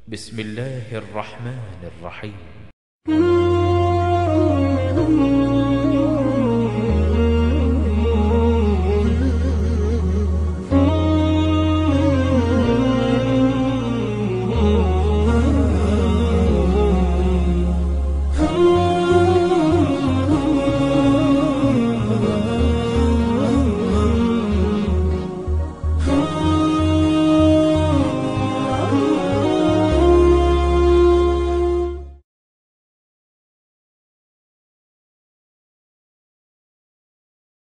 بسم الله الرحمن الرحيم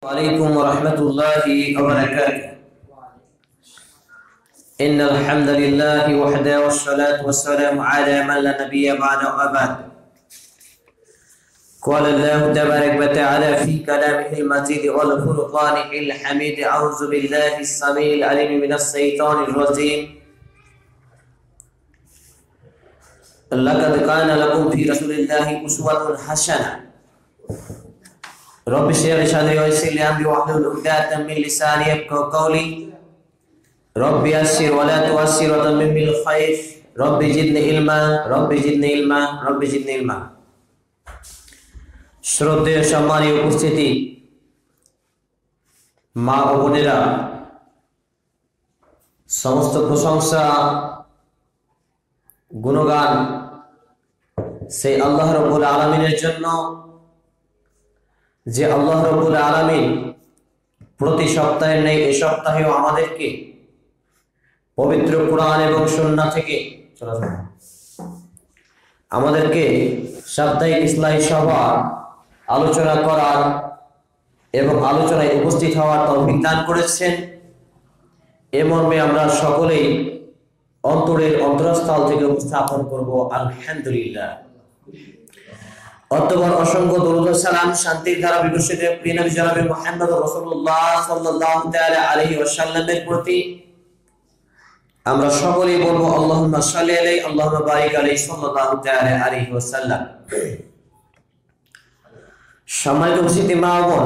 عليكم ورحمة الله وبركاته. إن الحمد لله وحده والصلاة والسلام على من لا نبي بعد وبعد. قال الله تبارك وتعالى في كلامه المجيد والفرقان الحميد: أعوذ بالله السميع العليم من الشيطان الرجيم. لقد كان لكم في رسول الله أسوة حسنة. رب اشرح لي صدري ويسر لي امري واحلل عقدة من لساني يفقهوا قولي. رب يسر ولا تعسر وتمم بالخير. رب زدني علما رب زدني علما رب زدني علما. শ্রদ্ধেয় সম্মানীয় উপস্থিতি, মা ও বোনেরা, সমস্ত প্রশংসা গুণগান সেই আল্লাহ রাব্বুল আলামিনের জন্য, যে আল্লাহ রাব্বুল আলামিন প্রতি সপ্তাহে নেই এই সপ্তাহেও আমাদেরকে পবিত্র কোরআন এবং সুন্নাহ থেকে আমাদেরকে সাপ্তাহিক ইসলামী সভা আলোচনা করার এবং আলোচনায় উপস্থিত হওয়ার তৌফিক দান করেছেন। এ মর্মে আমরা সকলেই অন্তরের অন্তরস্থল থেকে উপস্থাপন করব আলহামদুলিল্লাহ। অতঃপর অসংখ্য দরুদ ও সালাম শান্তির ধারা বিকশিত প্রিয় নবী জনাবে মুহাম্মদ রাসূলুল্লাহ সাল্লাল্লাহু তাআলা আলাইহি ওয়াসাল্লামের প্রতি আমরা সকলেই বলবো আল্লাহুম্মা সাল্লি আলাইহি আল্লাহুম্মা বারিক আলাইহি সাল্লাল্লাহু তাআলা আলাইহি ওয়াসাল্লাম। সম্মানিত উপস্থিতি মা ও বোন,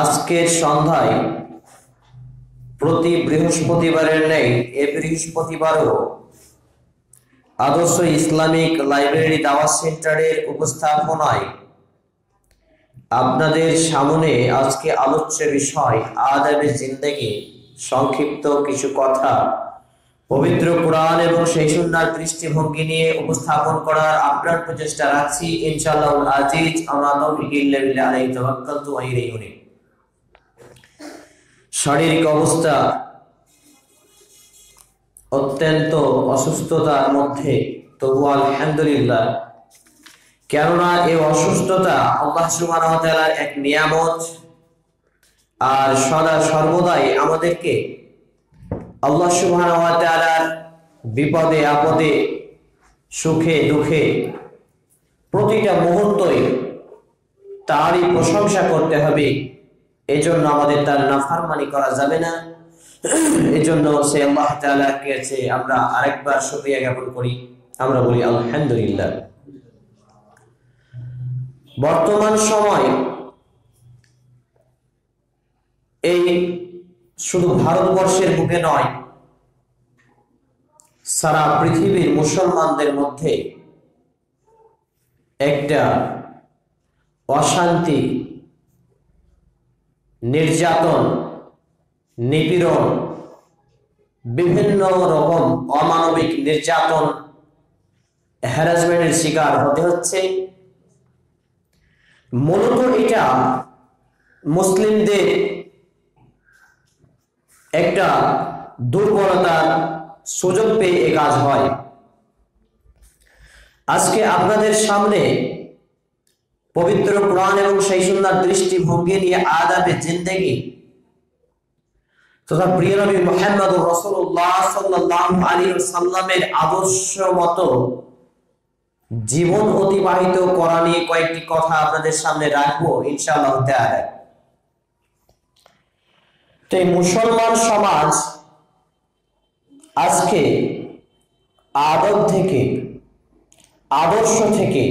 আজকের সন্ধ্যায় প্রতি বৃহস্পতিবারের ন্যায় এই বৃহস্পতিবারও আদর্শ ইসলামিক লাইব্রেরি দাওয়াত সেন্টারের উপস্থাপনায় আপনাদের সামনে আজকে আলোচ্য বিষয় আদাবে জিন্দেগি, সংক্ষিপ্ত কিছু কথা পবিত্র কোরআন এবং সেই সুন্নাহর দৃষ্টিভঙ্গি নিয়ে উপস্থাপন করার আপ্রাণ প্রচেষ্টা রাখছি ইনশাআল্লাহুল আজিজ। আমা তাওফীক ইল্লা বিল্লাহ আলাইহি তাওয়াক্কালতু ওয়া ইলাইহি উনীব। শারীরিক অবস্থা অত্যন্ত অসুস্থতার মধ্যে, তবু আলহামদুলিল্লাহ, কেননা এই অসুস্থতা আল্লাহ সুবহানাহু ওয়া তাআলার এক নিয়ামত। আর সদা সর্বদাই আমাদেরকে আল্লাহ সুবহানাহু ওয়া তাআলার বিপদে আপদে সুখে দুঃখে প্রতিটা মুহূর্তই তারই প্রশংসা করতে হবে। এজন্য আমাদের তার নাফরমানি করা যাবে না। এজন্য সে আল্লাহ তাআলার কাছে আমরা আরেকবার শুকরিয়া জ্ঞাপন করি, আমরা বলি আলহামদুলিল্লাহ। বর্তমান সময় এই শুধু ভারতবর্ষের বুকে নয়, সারা পৃথিবীর মুসলমানদের মধ্যে একটা অশান্তি, নির্যাতন, নিপীড়ন, বিভিন্ন রকম অমানবিক নির্যাতন, হ্যারাসমেন্টের শিকার হতে হচ্ছে। মূলত এটা মুসলিমদের একটা দুর্বলতার সুযোগ পেয়ে এ কাজ হয়। আজকে আপনাদের সামনে পবিত্র কোরআন এবং সেই সুন্নাহর দৃষ্টিভঙ্গি নিয়ে আদাবে জিন্দেগি তথা প্রিয় নবী মুহাম্মদ রাসূলুল্লাহ সাল্লাল্লাহু আলাইহি ওয়াসাল্লামের আদর্শ মতো জীবন অতিবাহিত করা নিয়ে কয়েকটি কথা আপনাদের সামনে রাখবো ইনশাআল্লাহ তাআলা। তো এই মুসলমান সমাজ আজকে আদব থেকে, আদর্শ থেকে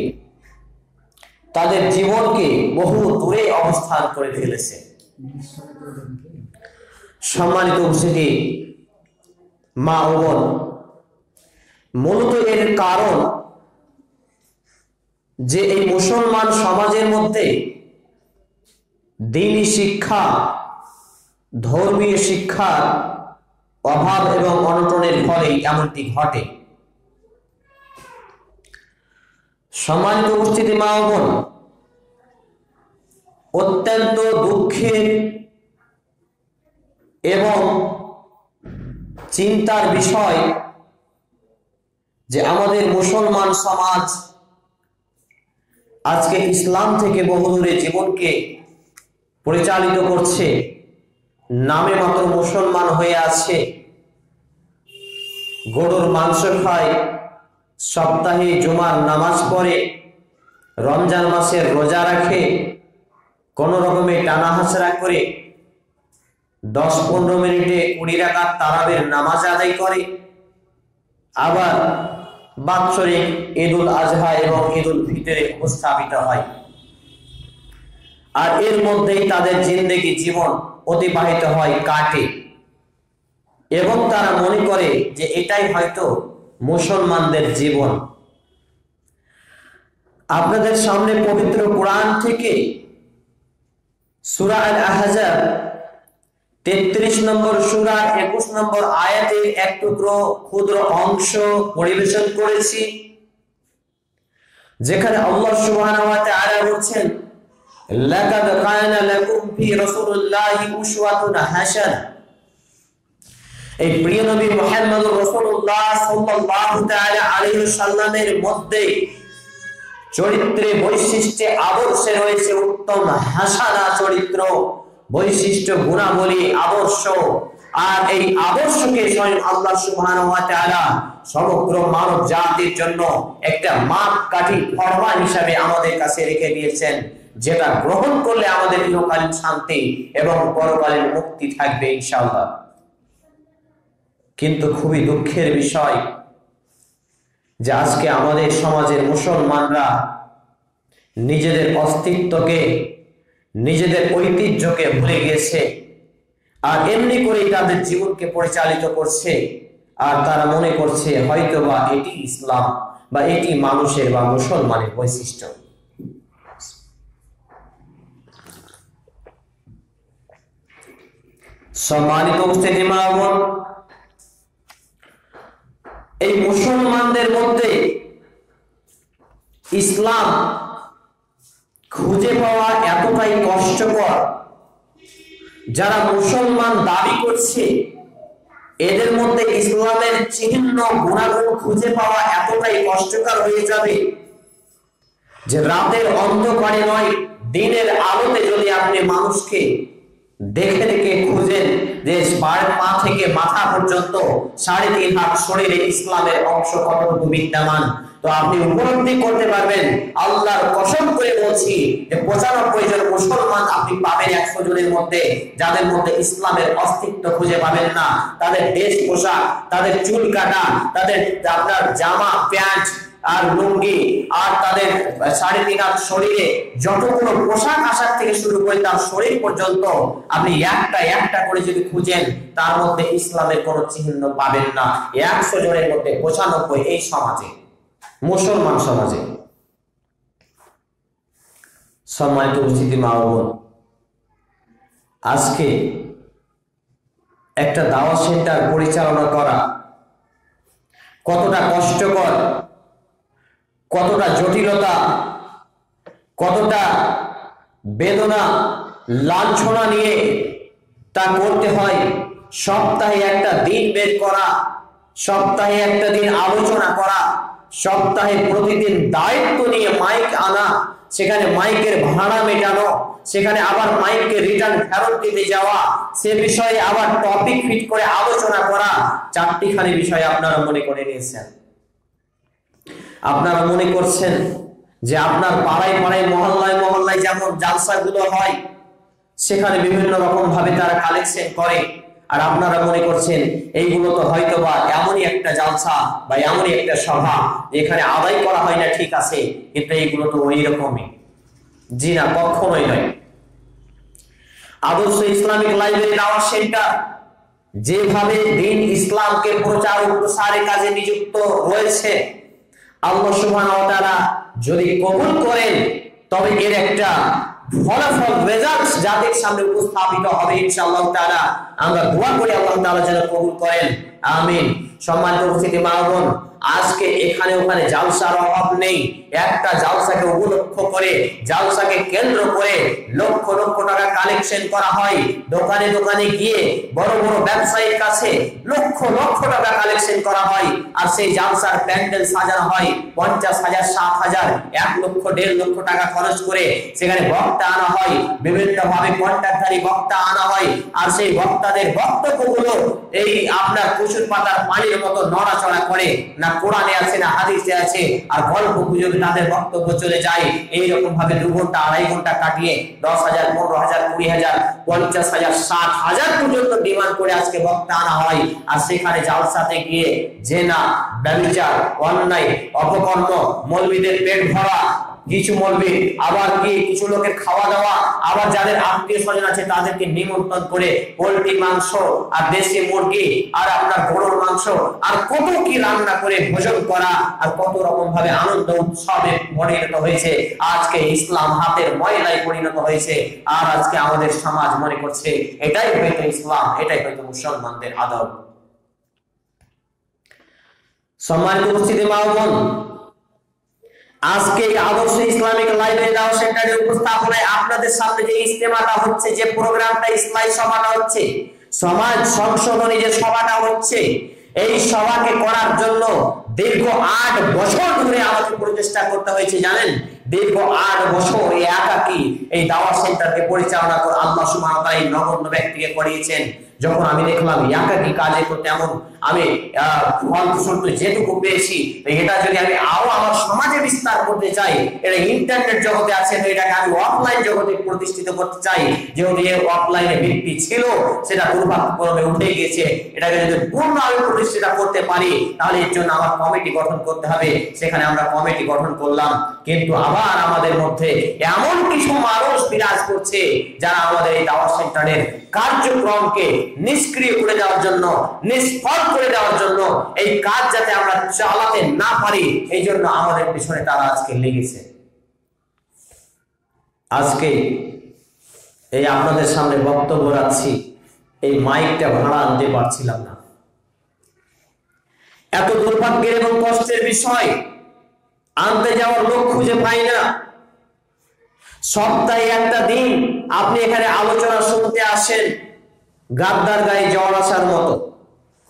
তাদের জীবনকে বহু দূরে অবস্থান করে ফেলেছে। সম্মানিত উপস্থিতি, মা ও বোন, মূলত এর কারণ যে এই মুসলমান সমাজের মধ্যে দ্বীনি শিক্ষা, ধর্মীয় শিক্ষার অভাব এবং অনটনের ফলে এমনটি ঘটে। সম্মানিত উপস্থিতি মা ও বোন, অত্যন্ত দুঃখের এবং চিন্তার বিষয় যে আমাদের মুসলমান সমাজ আজকে ইসলাম থেকে বহুদূরে জীবনকে পরিচালিত করছে, নামে মাত্র মুসলমান হয়ে আছে, গরুর মাংস খায়, সপ্তাহে জুমার নামাজ পড়ে, রমজান মাসের রোজা রাখে, কোন রকমে টানা হাসরা করে 10-15 মিনিটে 20 রাকাত তারাবির নামাজ আদায় করে, আবার বাৎসরিক ঈদুল আজহা এবং ঈদুল ফিতরে উপস্থাপিত হয়। আর এর মধ্যেই তাদের জিন্দেগি জীবন অতিবাহিত হয়, কাটে, এবং তারা মনে করে যে এটাই হয়তো মুসলমানদের জীবন। আপনাদের সামনে পবিত্র কোরআন থেকে সূরা আল আহজাব 33 নম্বর সূরা 21 নম্বর আয়াতের এক টুকরো ক্ষুদ্র অংশ পরিবেশন করেছি, যেখানে আল্লাহ সুবহানাহু ওয়া তাআলা বলেন, লাকাদ কানা লাকুম ফি রাসূলিল্লাহি উসওয়াতুন হাসানাহ। এই প্রিয় নবী মুহাম্মদুর রাসূলুল্লাহ সাল্লাল্লাহু তাআলা আলাইহি ওয়াসাল্লামের মধ্যে চরিত্রে, বৈশিষ্ট্যে, আদর্শে রয়েছে উত্তম হাসানা চরিত্র, বৈশিষ্ট্য, গুণাবলী, আদর্শ। আর এই আদর্শকে স্বয়ং আল্লাহ সুবহানাহু ওয়া তাআলা সমগ্র মানব জাতির জন্য একটা মাপকাঠি ফরমান হিসাবে আমাদের কাছে রেখে দিয়েছেন, যেটা গ্রহণ করলে আমাদের ইহকালীন শান্তি এবং পরকালীন মুক্তি থাকবে ইনশাআল্লাহ। কিন্তু খুবই দুঃখের বিষয় যে আজকে আমাদের সমাজের মুসলমানরা নিজেদের অস্তিত্বকে, নিজেদের ঐতিহ্যকে ভুলে গিয়েছে, আর এমনি করেই তাদের জীবনকে পরিচালিত করছে। আর তারা মনে করছে হয়তো বা এটি ইসলাম বা এটি মানুষের বা মুসলমানের বৈশিষ্ট্য। সম্মানিত উপস্থিতি মা ও বোন, এই মুসলমানদের মধ্যে ইসলাম খুঁজে পাওয়া এতটাই কষ্টকর, যারা মুসলমান দাবি করছে এদের মধ্যে ইসলামের চিহ্ন, গুণাগুণ খুঁজে পাওয়া এতটাই কষ্টকর হয়ে যাবে যে রাতের অন্ধকারে নয়, দিনের আলোতে যদি আপনি মানুষকে দেখে দেখে খুঁজেন যে পা থেকে মাথা পর্যন্ত 3.5 হাত শরীরে ইসলামের অংশ কতটুকু বিদ্যমান, তো আপনি উপলব্ধি করতে পারবেন। আল্লাহর কসম করে বলছি যে 95 জন মুসলমান আপনি পাবেন 100 জনের মধ্যে, যাদের মধ্যে ইসলামের অস্তিত্ব খুঁজে পাবেন না। তাদের ড্রেস পোশাক, তাদের চুল কাটা, তাদের আপনার জামা প্যান্ট আর লুঙ্গি, আর তাদের 3.5 হাত শরীরে যতগুলো পোশাক আশাক থেকে শুরু করে তার শরীর পর্যন্ত আপনি একটা একটা করে যদি খুঁজেন, তার মধ্যে ইসলামের কোনো চিহ্ন পাবেন না। 100 জনের মধ্যে 95 এই সমাজে, মুসলমান সমাজে। সম্মানিত উপস্থিতি মা ও বোন, আজকে একটা দাওয়াত সেন্টার পরিচালনা করা কতটা কষ্টকর, কতটা জটিলতা, কতটা বেদনা, লাঞ্ছনা নিয়ে তা করতে হয়। সপ্তাহে একটা দিন বের করা, সপ্তাহে একটা দিন আলোচনা করা, সপ্তাহে প্রতিদিন দায়িত্ব নিয়ে মাইক আনা, সেখানে মাইকের ভাড়া মেটানো, সেখানে আবার মাইককে রিটার্ন ফেরত দিতে যাওয়া, সে বিষয়ে আবার টপিক ফিট করে আলোচনা করা। 4টি বিষয় আপনারা মনে করে নিয়েছেন। আপনারা মনে করছেন যে আপনার পাড়ায় পাড়ায়, মহল্লায় মহল্লায় যেমন জালসাগুলো হয়, সেখানে বিভিন্ন রকম ভাবে তারা কালেকশন করে, আর আপনারা মনে করছেন এইগুলো তো হয়তো বা এমনই একটা জালসা বা এমনই একটা সভা যেখানে আদায় করা হয় না, ঠিক আছে, কিন্তু এইগুলো তো ওই রকমই। জি না, কখনোই নয়। আদর্শ ইসলামিক লাইব্রেরি দাওয়াত সেন্টার যেভাবে দ্বীন ইসলামকে প্রচার ও প্রসারের কাজে নিযুক্ত রয়েছে, আল্লাহ সুবহানাহু ওয়া তাআলা যদি কবুল করেন তবে এর একটা ফলাফল রেজাল্ট জাতির সামনে উপস্থাপিত হবে ইনশাআল্লাহ তাআলা। আমরা দোয়া করি আল্লাহ তাআলা যেন কবুল করেন, আমিন। সম্মানিত উপস্থিতি মা বোন, আজকে এখানে ওখানে জালসার অভাব নেই। একটা জালসাকে উপলক্ষ করে, জালসাকে কেন্দ্র করে লক্ষ লক্ষ টাকা কালেকশন করা হয়। দোকানে দোকানে গিয়ে বড় বড় ব্যবসায়ীর কাছে লক্ষ লক্ষ টাকা কালেকশন করা হয়। আর সেই জালসার প্যান্ডেল সাজানো হয় 50,000, 60,000, 1 লক্ষ, 1.5 লক্ষ টাকা খরচ করে সেখানে বক্তা আনা হয়, বিভিন্ন ভাবে কন্ট্রাক্টধারী বক্তা আনা হয়। আর সেই বক্তাদের বক্তব্যগুলো এই আপনার কুসুর পাতার পানির মতো নড়াচড়া করে, না কোরআনে আছে না হাদিসে আছে। আর গল্প গুজবে তাদের বক্তব্য চলে যায়। এইরকম ভাবে 2 ঘন্টা 2.5 ঘন্টা কাটিয়ে 10,000, 15,000, 20,000, 50,000, 60,000 পর্যন্ত ডিমান্ড করে আজকে বক্তা আনা হয়। আর সেখানে জালসাতে গিয়ে জেনা, ব্যভিচার, অন্যায়, অপকর্ম, মৌলবীদের পেট ভরা, কিছু মৌলবী আবার কি কিছু লোকের খাওয়া দাওয়া, আবার যাদের আত্মীয় স্বজন আছে তাদেরকে নিমন্ত্রণ করে পোল্ট্রি মাংস আর দেশি মুরগি আর আপনার গরুর মাংস আর কত কি রান্না করে ভোজন করা, আর কত রকম ভাবে আনন্দ উৎসবে পরিণত হয়েছে। আজকে ইসলাম হাতের ময়লায় পরিণত হয়েছে। আর আজকে আমাদের সমাজ মনে করছে এটাই হয়তো ইসলাম, এটাই হয়তো মুসলমানদের আদব। সম্মানিত উপস্থিতি মা ও বোন, আজকে আদর্শ ইসলামিক লাইব্রেরি দাওয়া সেন্টারের উপস্থাপনায় আপনাদের সামনে যে ইজতেমাটা হচ্ছে, যে প্রোগ্রামটা, ইসলামী সভাটা হচ্ছে, সমাজ সংশোধনী যে সভাটা হচ্ছে, এই সভাকে করার জন্য দীর্ঘ 8 বছর ধরে আমাকে প্রচেষ্টা করতে হয়েছে। জানেন, দীর্ঘ 8 বছর একাকী এই দাওয়া সেন্টারকে পরিচালনা করে আল্লাহ সুবহানাহু ওয়া তাআলা এই নগণ্য ব্যক্তিকে করিয়েছেন। যখন আমি দেখলাম একাকী কাজে তো তেমন আমি ফল যেটুকু পেয়েছি, এটা যদি আমি আরো আমার সমাজে বিস্তার করতে চাই, এটা ইন্টারনেট জগতে আছে, তো এটাকে আমি অফলাইন জগতে প্রতিষ্ঠিত করতে চাই। যেহেতু অফলাইনে ভিত্তি ছিল সেটা দুর্ভাগ্যক্রমে উঠে গিয়েছে, এটাকে যদি পূর্ণ আমি প্রতিষ্ঠিত করতে পারি তাহলে এর জন্য আমার কমিটি গঠন করতে হবে। সেখানে আমরা কমিটি গঠন করলাম, কিন্তু আবার আমাদের মধ্যে এমন কিছু মানুষ বিরাজ করছে যারা আমাদের এই দাওয়া সেন্টারের কার্যক্রমকে নিষ্ক্রিয় করে দেওয়ার জন্য, নিষ্ফল করে দেওয়ার জন্য, এই কাজ যাতে আমরা চালাতে না পারি এই জন্য আমাদের পিছনে তারা আজকে লেগেছে। আজকে এই আপনাদের সামনে বক্তব্য রাখছি, এই মাইকটা ভাড়া আনতে পারছিলাম না। এত দুর্ভাগ্যের এবং কষ্টের বিষয়, আনতে যাওয়ার লোক খুঁজে পাই না। সপ্তাহে একটা দিন আপনি এখানে আলোচনা শুনতে আসেন, গাদ্দার গায়ে জ্বর আসার মতো,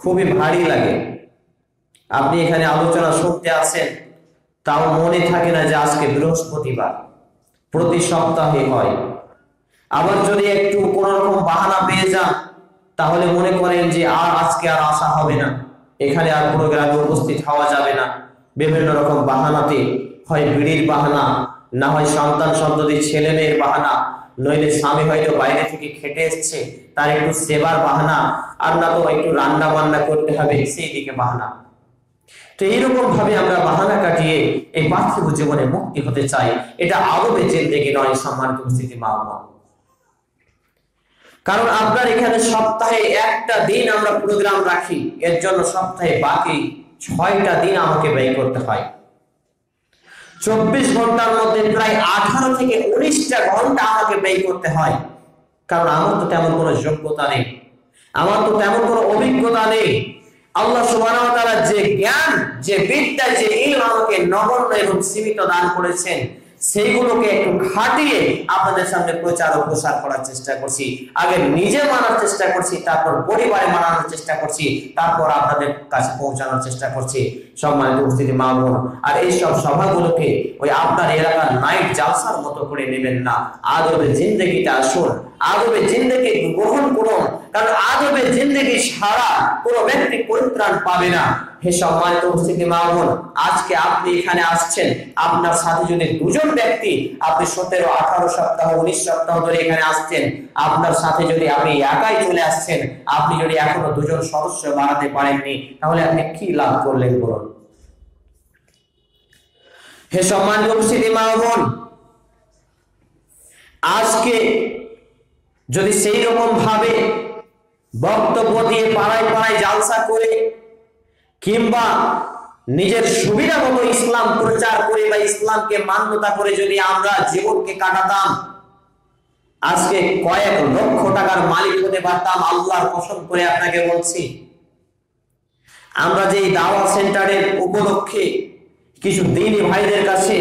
খুবই ভারী লাগে। আপনি এখানে আলোচনা শুনতে আসেন, তাও মনে থাকে না যে আজকে বৃহস্পতিবার, প্রতি সপ্তাহে হয়। আবার যদি একটু কোন রকম বাহানা পেয়ে যান তাহলে মনে করেন যে আজকে আর আসা হবে না, এখানে আর প্রোগ্রামে উপস্থিত হওয়া যাবে না। বিভিন্ন রকম বাহানাতে, হয় বিড়ির বাহানা, না হয় সন্তান সন্ততি ছেলে মেয়ের বাহানা, নইলে স্বামী হয়তো বাইরে থেকে খেটে এসছে তার একটু সেবার বাহানা, আর না তো একটু রান্না বান্না করতে হবে সেই দিকে বাহানা। তো এইরকম ভাবে আমরা বাহানা কাটিয়ে এই পার্থিব জীবনে মুক্তি হতে চাই। এটা আদবে জিন্দেগি নয় সম্মানিত উপস্থিতি মা ও বোন। কারণ আপনার এখানে সপ্তাহে একটা দিন আমরা প্রোগ্রাম রাখি, এর জন্য সপ্তাহে বাকি 6টা দিন আমাকে ব্যয় করতে হয়। 24 ঘন্টার মধ্যে প্রায় 18 থেকে 19টা ঘন্টা আমাকে ব্যয় করতে হয়। কারণ আমার তো তেমন কোনো যোগ্যতা নেই, আমার তো তেমন কোনো অভিজ্ঞতা নেই। আল্লাহ সুবহানাহু ওয়া তাআলা যে জ্ঞান, যে বিদ্যা, যে ইলম আমাকে নগণ্য এবং সীমিত দান করেছেন, সেইগুলোকে একটু খাটিয়ে আপনাদের সামনে প্রচার ও প্রসার করার চেষ্টা করছি। আগে নিজে মানার চেষ্টা করছি, তারপর পরিবারে মানানোর চেষ্টা করছি, তারপর আপনাদের কাছে পৌঁছানোর চেষ্টা করছি সম্মানিত উপস্থিতি মা বোন। আর এইসব সভাগুলোকে ওই আপনার এলাকার নাইট জালসার মতো করে নেবেন না। আদবে জিন্দেগিতে আসুন, আদবে জিন্দেগি গ্রহণ করুন, কারণ আদবে জিন্দেগি ছাড়া কোনো ব্যক্তি পরিত্রাণ পাবে না। হে সম্মানিত উপস্থিতি মা বোন, আজকে আপনি এখানে আসছেন, আপনার সাথে যদি 2জন ব্যক্তি, আপনি 17, 18 সপ্তাহ, 19 সপ্তাহ ধরে এখানে আসছেন, আপনার সাথে যদি আপনি একাই চলে আসছেন, আপনি যদি এখনো 2জন সদস্য বাড়াতে পারেননি, তাহলে আপনি কি লাভ করলেন বলুন? হে সম্মানিত উপস্থিতি মা বোন, আজকে যদি সেই রকম ভাবে বক্তব্য দিয়ে পাড়ায় পাড়ায় জালসা করে কিংবা নিজের সুবিধা মতো ইসলাম প্রচার করে বা ইসলামকে মান্যতা করে যদি আমরা জীবনকে কাটাতাম, আজকে কয়েক লক্ষ টাকার মালিক হতে পারতাম। আল্লাহর কসম করে আপনাকে বলছি। আমরা যে দাওয়া সেন্টারের উপলক্ষে কিছু দ্বীনী ভাইদের কাছে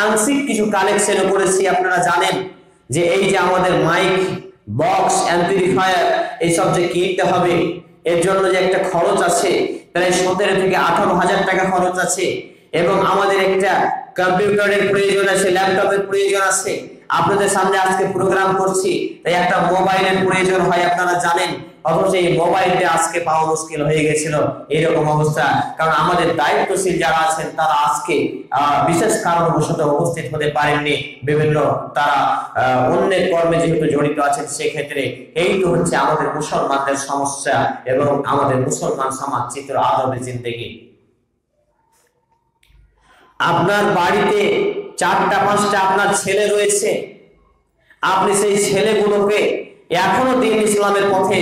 আংশিক কিছু কালেকশন করেছি। আপনারা জানেন যে এই যে আমাদের মাইক, বক্স, অ্যাম্পলিফায়ার এইসব যে কিনতে হবে, এর জন্য যে একটা খরচ আছে, প্রায় 17 থেকে 18,000 টাকা খরচ আছে। এবং আমাদের একটা কম্পিউটারের প্রয়োজন আছে, ল্যাপটপের প্রয়োজন আছে। আপনাদের সামনে আজকে প্রোগ্রাম করছি, তাই একটা মোবাইলের প্রয়োজন হয়, আপনারা জানেন। অথচ এই মোবাইলটা আজকে পাওয়া মুশকিল হয়ে গেছিল, এইরকম অবস্থা। কারণ আমাদের দায়িত্বশীল যারা আছেন তারা আজকে বিশেষ কারণবশত উপস্থিত হতে পারেননি। বিভিন্ন তারা অন্যের কর্মে যেহেতু জড়িত আছেন, সেক্ষেত্রে এই তো হচ্ছে আমাদের মুসলমানদের সমস্যা এবং আমাদের মুসলমান সমাজ চিত্র, আদবে জিন্দেগি। আপনার বাড়িতে 4টা 5টা আপনার ছেলে রয়েছে, আপনি সেই ছেলেগুলোকে এখনো দ্বীন ইসলামের পথে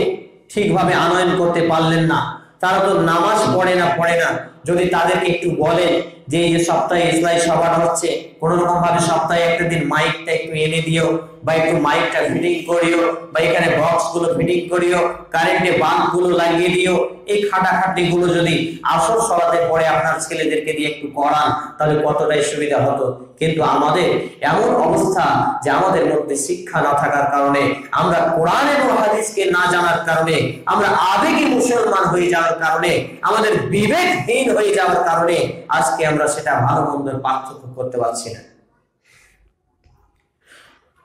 ঠিকভাবে আনয়ন করতে পারলেন না। তারা তো নামাজ পড়ে না। যদি তাদেরকে একটু বলেন যে এই যে সপ্তাহে ইসলামী সভা হচ্ছে, কোন রকম ভাবে সপ্তাহে একটা দিন মাইকটা একটু এনে দিও, বা একটু মাইকটা ফিটিং করিও, বা এখানে বক্স গুলো ফিটিং করিও, কারেন্টে বাল্ব গুলো লাগিয়ে দিও, এই খাটাখাটি গুলো যদি আসর সলাতে পরে আপনার ছেলেদেরকে দিয়ে একটু করান, তাহলে কতটাই সুবিধা হতো। কিন্তু আমাদের এমন অবস্থা যে আমাদের মধ্যে শিক্ষা না থাকার কারণে, আমরা কোরআন এবং হাদিসকে না জানার কারণে, আমরা আবেগী মুসলমান হয়ে যাওয়ার কারণে, আমাদের বিবেকহীন হয়ে যাওয়ার কারণে আজকে আমরা সেটা ভালো মন্দের পার্থক্য করতে পারছি না।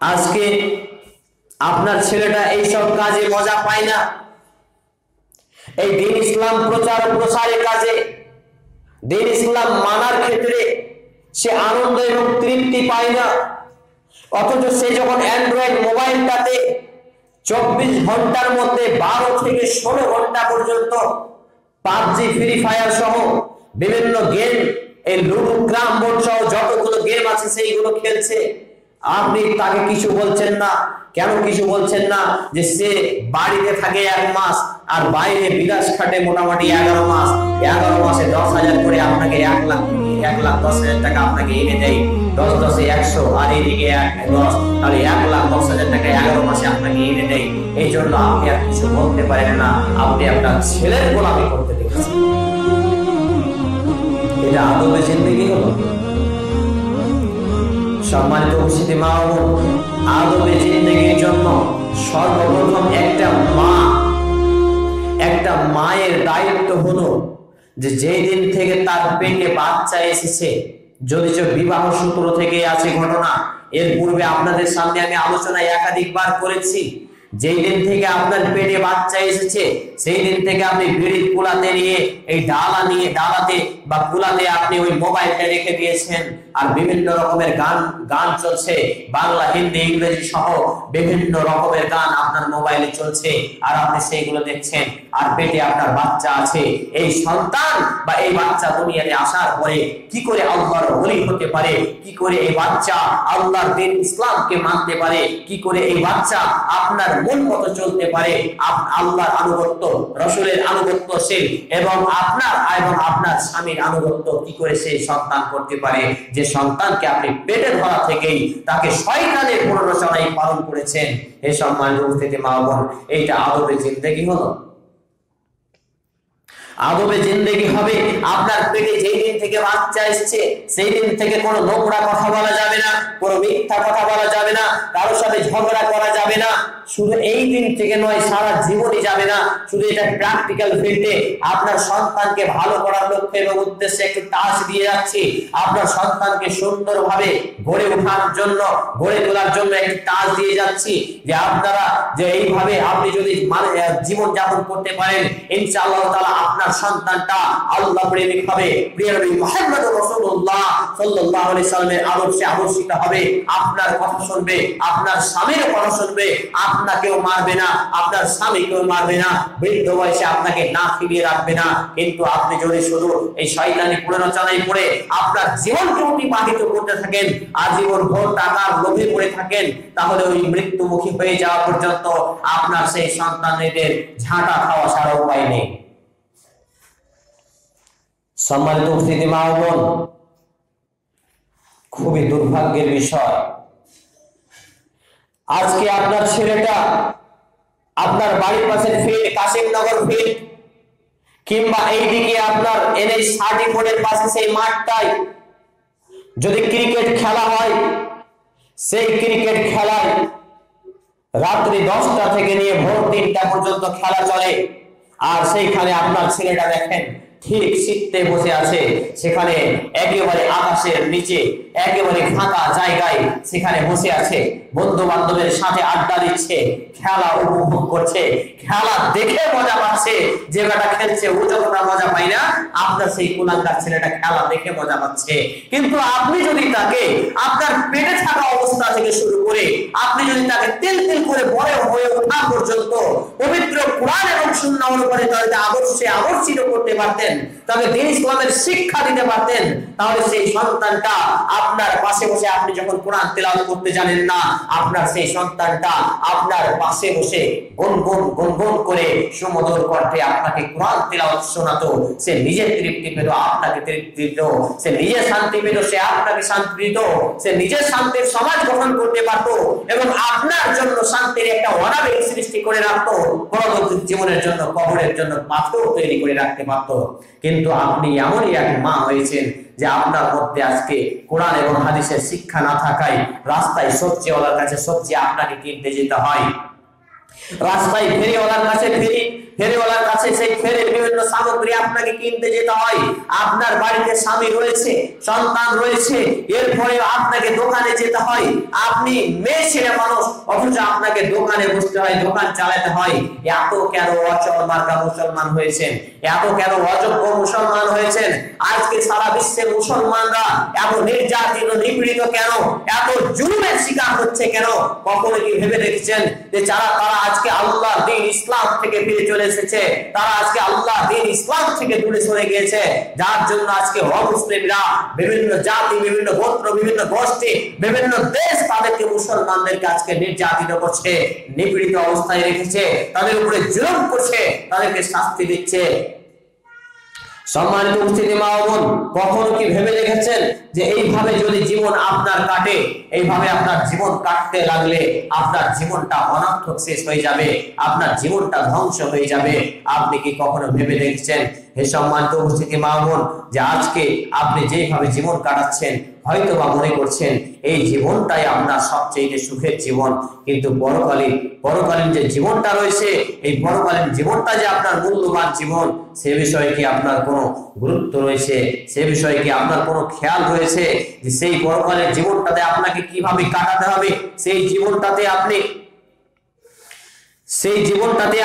আজকে আপনার ছেলেটা এইসব কাজে মজা পায় না, এই দ্বীন ইসলাম প্রচার প্রসারের কাজে, দ্বীন ইসলাম মানার ক্ষেত্রে সে আনন্দ এবং তৃপ্তি পায় না। অথচ সে যখন অ্যান্ড্রয়েড মোবাইলটাতে 24 ঘন্টার মধ্যে 12 থেকে 16 ঘন্টা পর্যন্ত পাবজি, ফ্রি ফায়ার সহ বিভিন্ন গেম, এই লুডো, ক্রাম বোর্ড সহ যতগুলো গেম আছে সেইগুলো খেলছে, আপনি তাকে কিছু বলছেন না। কেন কিছু বলছেন না? যে সে বাড়িতে থাকে 1 মাস আর বাইরে বিলাস খাটে মোটামুটি 11 মাস। 11 মাসে 10,000 করে আপনাকে 1,10,000 টাকা আপনাকে এনে দেয়। 10 10 100 আর এইদিকে 10, তাহলে 1,10,000 টাকা 11 মাসে আপনাকে এনে দেয়। এই জন্য আপনি আর কিছু বলতে পারেন না, আপনি আপনার ছেলের গোলামি করতে দেখেছেন। এটা আদবে জিন্দেগি হলো? সম্মানিত উপস্থিতি মা ও বোন, আদবে জিন্দেগির জন্য সর্বপ্রথম একটা মায়ের দায়িত্ব হলো যে যেই দিন থেকে তার পেটে বাচ্চা এসেছে, যদি বিবাহ সূত্র থেকে আছে ঘটনা, এর পূর্বে আপনাদের সামনে আমি আলোচনা একাধিকবার করেছি, যেই দিন থেকে আপনার পেটে বাচ্চা এসেছে সেই দিন থেকে আপনি বিড়ির কুলাতে নিয়ে, এই ডালাতে বা কুলাতে আপনি ওই মোবাইলটা রেখে দিয়েছেন, আর বিভিন্ন রকমের গান চলছে, বাংলা, হিন্দি, ইংরেজি সহ বিভিন্ন রকমের গান আপনার মোবাইলে চলছে, আর আপনি সেইগুলো দেখছেন। আর পেটে আপনার বাচ্চা আছে। এই সন্তান বা এই বাচ্চা দুনিয়াতে আসার পরে কি করে আল্লাহর ওলি হতে পারে, কি করে এই বাচ্চা আল্লাহর দ্বীন ইসলামকে মানতে পারে, কি করে এই বাচ্চা আপনার মন মতো চলতে পারে, আল্লাহর আনুগত্য, রাসূলের আনুগত্যশীল এবং আপনার স্বামীর আনুগত্য কি করে সেই সন্তান করতে পারে, যে সন্তানকে আপনি পেটে ধরা থেকেই তাকে শয়তানের প্ররোচনায় পালন করেছেন। এই সম্মানিত উপস্থিতি মা বোন, এইটা আদবে জিন্দেগি হলো? আদবে জিন্দেগি হবে আপনার পেটে যেই দিন থেকে বাচ্চা এসেছে সেই দিন থেকে কোনো নোংরা কথা বলা যাবে না, কোনো মিথ্যা কথা বলা যাবে না, কারোর সাথে ঝগড়া করা যাবে না। শুধু এই দিন থেকে নয়, সারা জীবনই যাবে না। শুধু এটা প্র্যাকটিক্যাল ফিল্ডে আপনার সন্তানকে ভালো করার লক্ষ্যে এবং উদ্দেশ্যে একটু টাচ দিয়ে যাচ্ছি, আপনার সন্তানকে সুন্দরভাবে গড়ে তোলার জন্য একটু টাচ দিয়ে যাচ্ছি, যে আপনারা যে এইভাবে আপনি যদি জীবন যাপন করতে পারেন, ইনশাআল্লাহ তাআলা আপনার সন্তানটা আল্লাহ প্রেমিক হবে, প্রিয় নবী মুহাম্মদ রাসূলুল্লাহ সাল্লাল্লাহু আলাইহি সাল্লামের আদর্শে আদর্শিত হবে, আপনার কথা শুনবে, আপনার স্বামীর কথা শুনবে, আপনার আপনাকেও মারবে না, আপনার স্বামীকেও মারবে না, বৃদ্ধ বয়সে আপনাকে না ফিরিয়ে রাখবে না। কিন্তু আপনি যদি শুধু এই শয়তানি প্ররোচনায় পড়ে আপনার জীবনকে অতিবাহিত করতে থাকেন, আজীবন ভোর টাকার লোভে পড়ে থাকেন, তাহলে ওই মৃত্যুমুখী হয়ে যাওয়া পর্যন্ত আপনার সেই সন্তানদের ঝাঁটা খাওয়া ছাড়া উপায় নেই। সম্মানিত উপস্থিতি মা ও বোন, খুবই দুর্ভাগ্যের বিষয়, আজকে আপনার ছেলেটা আপনার বাড়ির পাশের ফিল্ড, কাশিমনগর ফিল্ড, কিংবা এইদিকে আপনার NH 30 পাশে সেই মাঠটায় যদি ক্রিকেট খেলা হয়, সেই ক্রিকেট খেলায় রাত্রি 10টা থেকে নিয়ে ভোর 3টা পর্যন্ত খেলা চলে। আর সেইখানে আপনার ছেলেটা দেখেন ঠিক শীতে বসে আছে, সেখানে একেবারে আকাশের নিচে একেবারে ফাঁকা জায়গায় সেখানে বসে আছে, বন্ধু বান্ধবের সাথে আড্ডা দিচ্ছে, খেলা উপভোগ করছে, খেলা দেখে মজা পাচ্ছে। যে বেটা খেলছে ও যতটা মজা পাই না, আপনার সেই কুলাঙ্গার ছেলেটা খেলা দেখে মজা পাচ্ছে। কিন্তু আপনি যদি তাকে আপনার পেটে থাকা অবস্থা থেকে শুরু করে আপনি যদি তাকে তেল তেল করে বড় হয়ে ওঠা পর্যন্ত পবিত্র কোরআন এবং সুন্নাহ অনুসারে তাদের আদর্শে আদর্শিত করতে পারতেন, তবে দ্বীন ইসলামের শিক্ষা দিতে পারতেন, তাহলে সেই সন্তানটা আপনার পাশে বসে, আপনি যখন কোরআন তেলাওয়াত করতে জানেন না, আপনার সেই সন্তানটা আপনার পাশে বসে গুনগুন গুনগুন করে সুমধুর কণ্ঠে আপনাকে কোরআন তেলাওয়াত শোনাতো। সে নিজে তৃপ্তি পেত, আপনাকে তৃপ্তি দিত, সে নিজে শান্তি পেত, সে আপনাকে শান্তি দিত, সে নিজে শান্তির সমাজ গঠন করতে পারত এবং আপনার জন্য শান্তির একটা অনাবিল সৃষ্টি করে রাখতো, পরবর্তী জীবনের জন্য কবরের জন্য পাথর তৈরি করে রাখতে পারত। কিন্তু আপনি এমনই এক মা হয়েছেন যে আপনার মধ্যে আজকে কোরআন এবং হাদিসের শিক্ষা না থাকায় রাস্তায় সবজিওয়ালার কাছে সবজি আপনাকে কিনতে যেতে হয়, রাস্তায় ফেরিওয়ালার কাছে ফেরিওয়ালার কাছে সেই ফেরির বিভিন্ন সামগ্রী আপনাকে কিনতে যেতে হয়। আপনার বাড়িতে স্বামী রয়েছে, সন্তান রয়েছে, এরপরে আপনাকে দোকানে যেতে হয়। আপনি মেয়ে ছেলে মানুষ, অথচ আপনাকে দোকানে বসতে হয়, দোকান চালাতে হয়। এত কেন অচল মার্কা মুসলমান হয়েছেন, এত কেন অযোগ্য মুসলমান হয়েছেন? আজকে সারা বিশ্বের মুসলমানরা এত নির্যাতিত নিপীড়িত কেন, এত জুলুমের শিকার হচ্ছে কেন? কখনো কি ভেবে দেখেছেন যে তারা আজকে আল্লাহ দ্বীন ইসলাম থেকে ফিরে চলে এসেছে, তারা আজকে আল্লাহ দ্বীন ইসলাম থেকে দূরে সরে গিয়েছে, যার জন্য আজকে অমুসলিমরা বিভিন্ন জাতি, বিভিন্ন গোত্র, বিভিন্ন গোষ্ঠী, বিভিন্ন দেশ তাদেরকে মুসলমানদেরকে আজকে নির্যাতিত করছে, নিপীড়িত অবস্থায় রেখেছে, তাদের উপরে জুলুম করছে, তাদেরকে শাস্তি দিচ্ছে। সম্মানিত উপস্থিতি মা ও বোন, কখনো কি ভেবে দেখেছেন যে এইভাবে যদি জীবন আপনার কাটে, এইভাবে আপনার জীবন কাটতে লাগলে আপনার জীবনটা অনর্থক শেষ হয়ে যাবে, আপনার জীবনটা ধ্বংস হয়ে যাবে? আপনি কি কখনো ভেবে দেখছেন হে সম্মানিত উপস্থিতি মা ও বোন, যে আজকে আপনি যেভাবে জীবন কাটাচ্ছেন হয়তো বা মনে করছেন এই জীবনটাই আপনার সবচেয়ে সুখের জীবন, কিন্তু পরকালীন যে জীবনটা রয়েছে, এই পরকালীন জীবনটা যে আপনার মূল্যবান জীবন, সে বিষয়ে কি আপনার কোনো গুরুত্ব রয়েছে? সে বিষয়ে কি আপনার কোনো খেয়াল রয়েছে যে সেই পরকালের জীবনটাতে আপনাকে কিভাবে কাটাতে হবে? সেই জীবনটাতে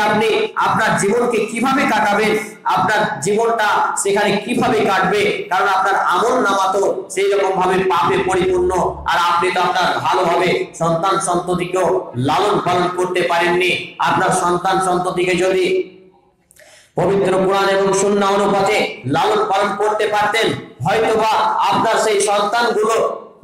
আপনি আপনার জীবনকে কিভাবে কাটাবেন, আপনার জীবনটা সেখানে কিভাবে কাটবে? কারণ আপনার আমল নামা তো সেই রকম ভাবে পাপে পরিপূর্ণ, আর আপনি তো আপনার ভালোভাবে সন্তান সন্ততিকেও লালন পালন করতে পারেননি। আপনার সন্তান সন্ততিকে যদি পবিত্র কোরআন এবং সুন্নাহ অনুপাতে লালন পালন করতে পারতেন, হয়তোবা আপনার সেই সন্তানগুলো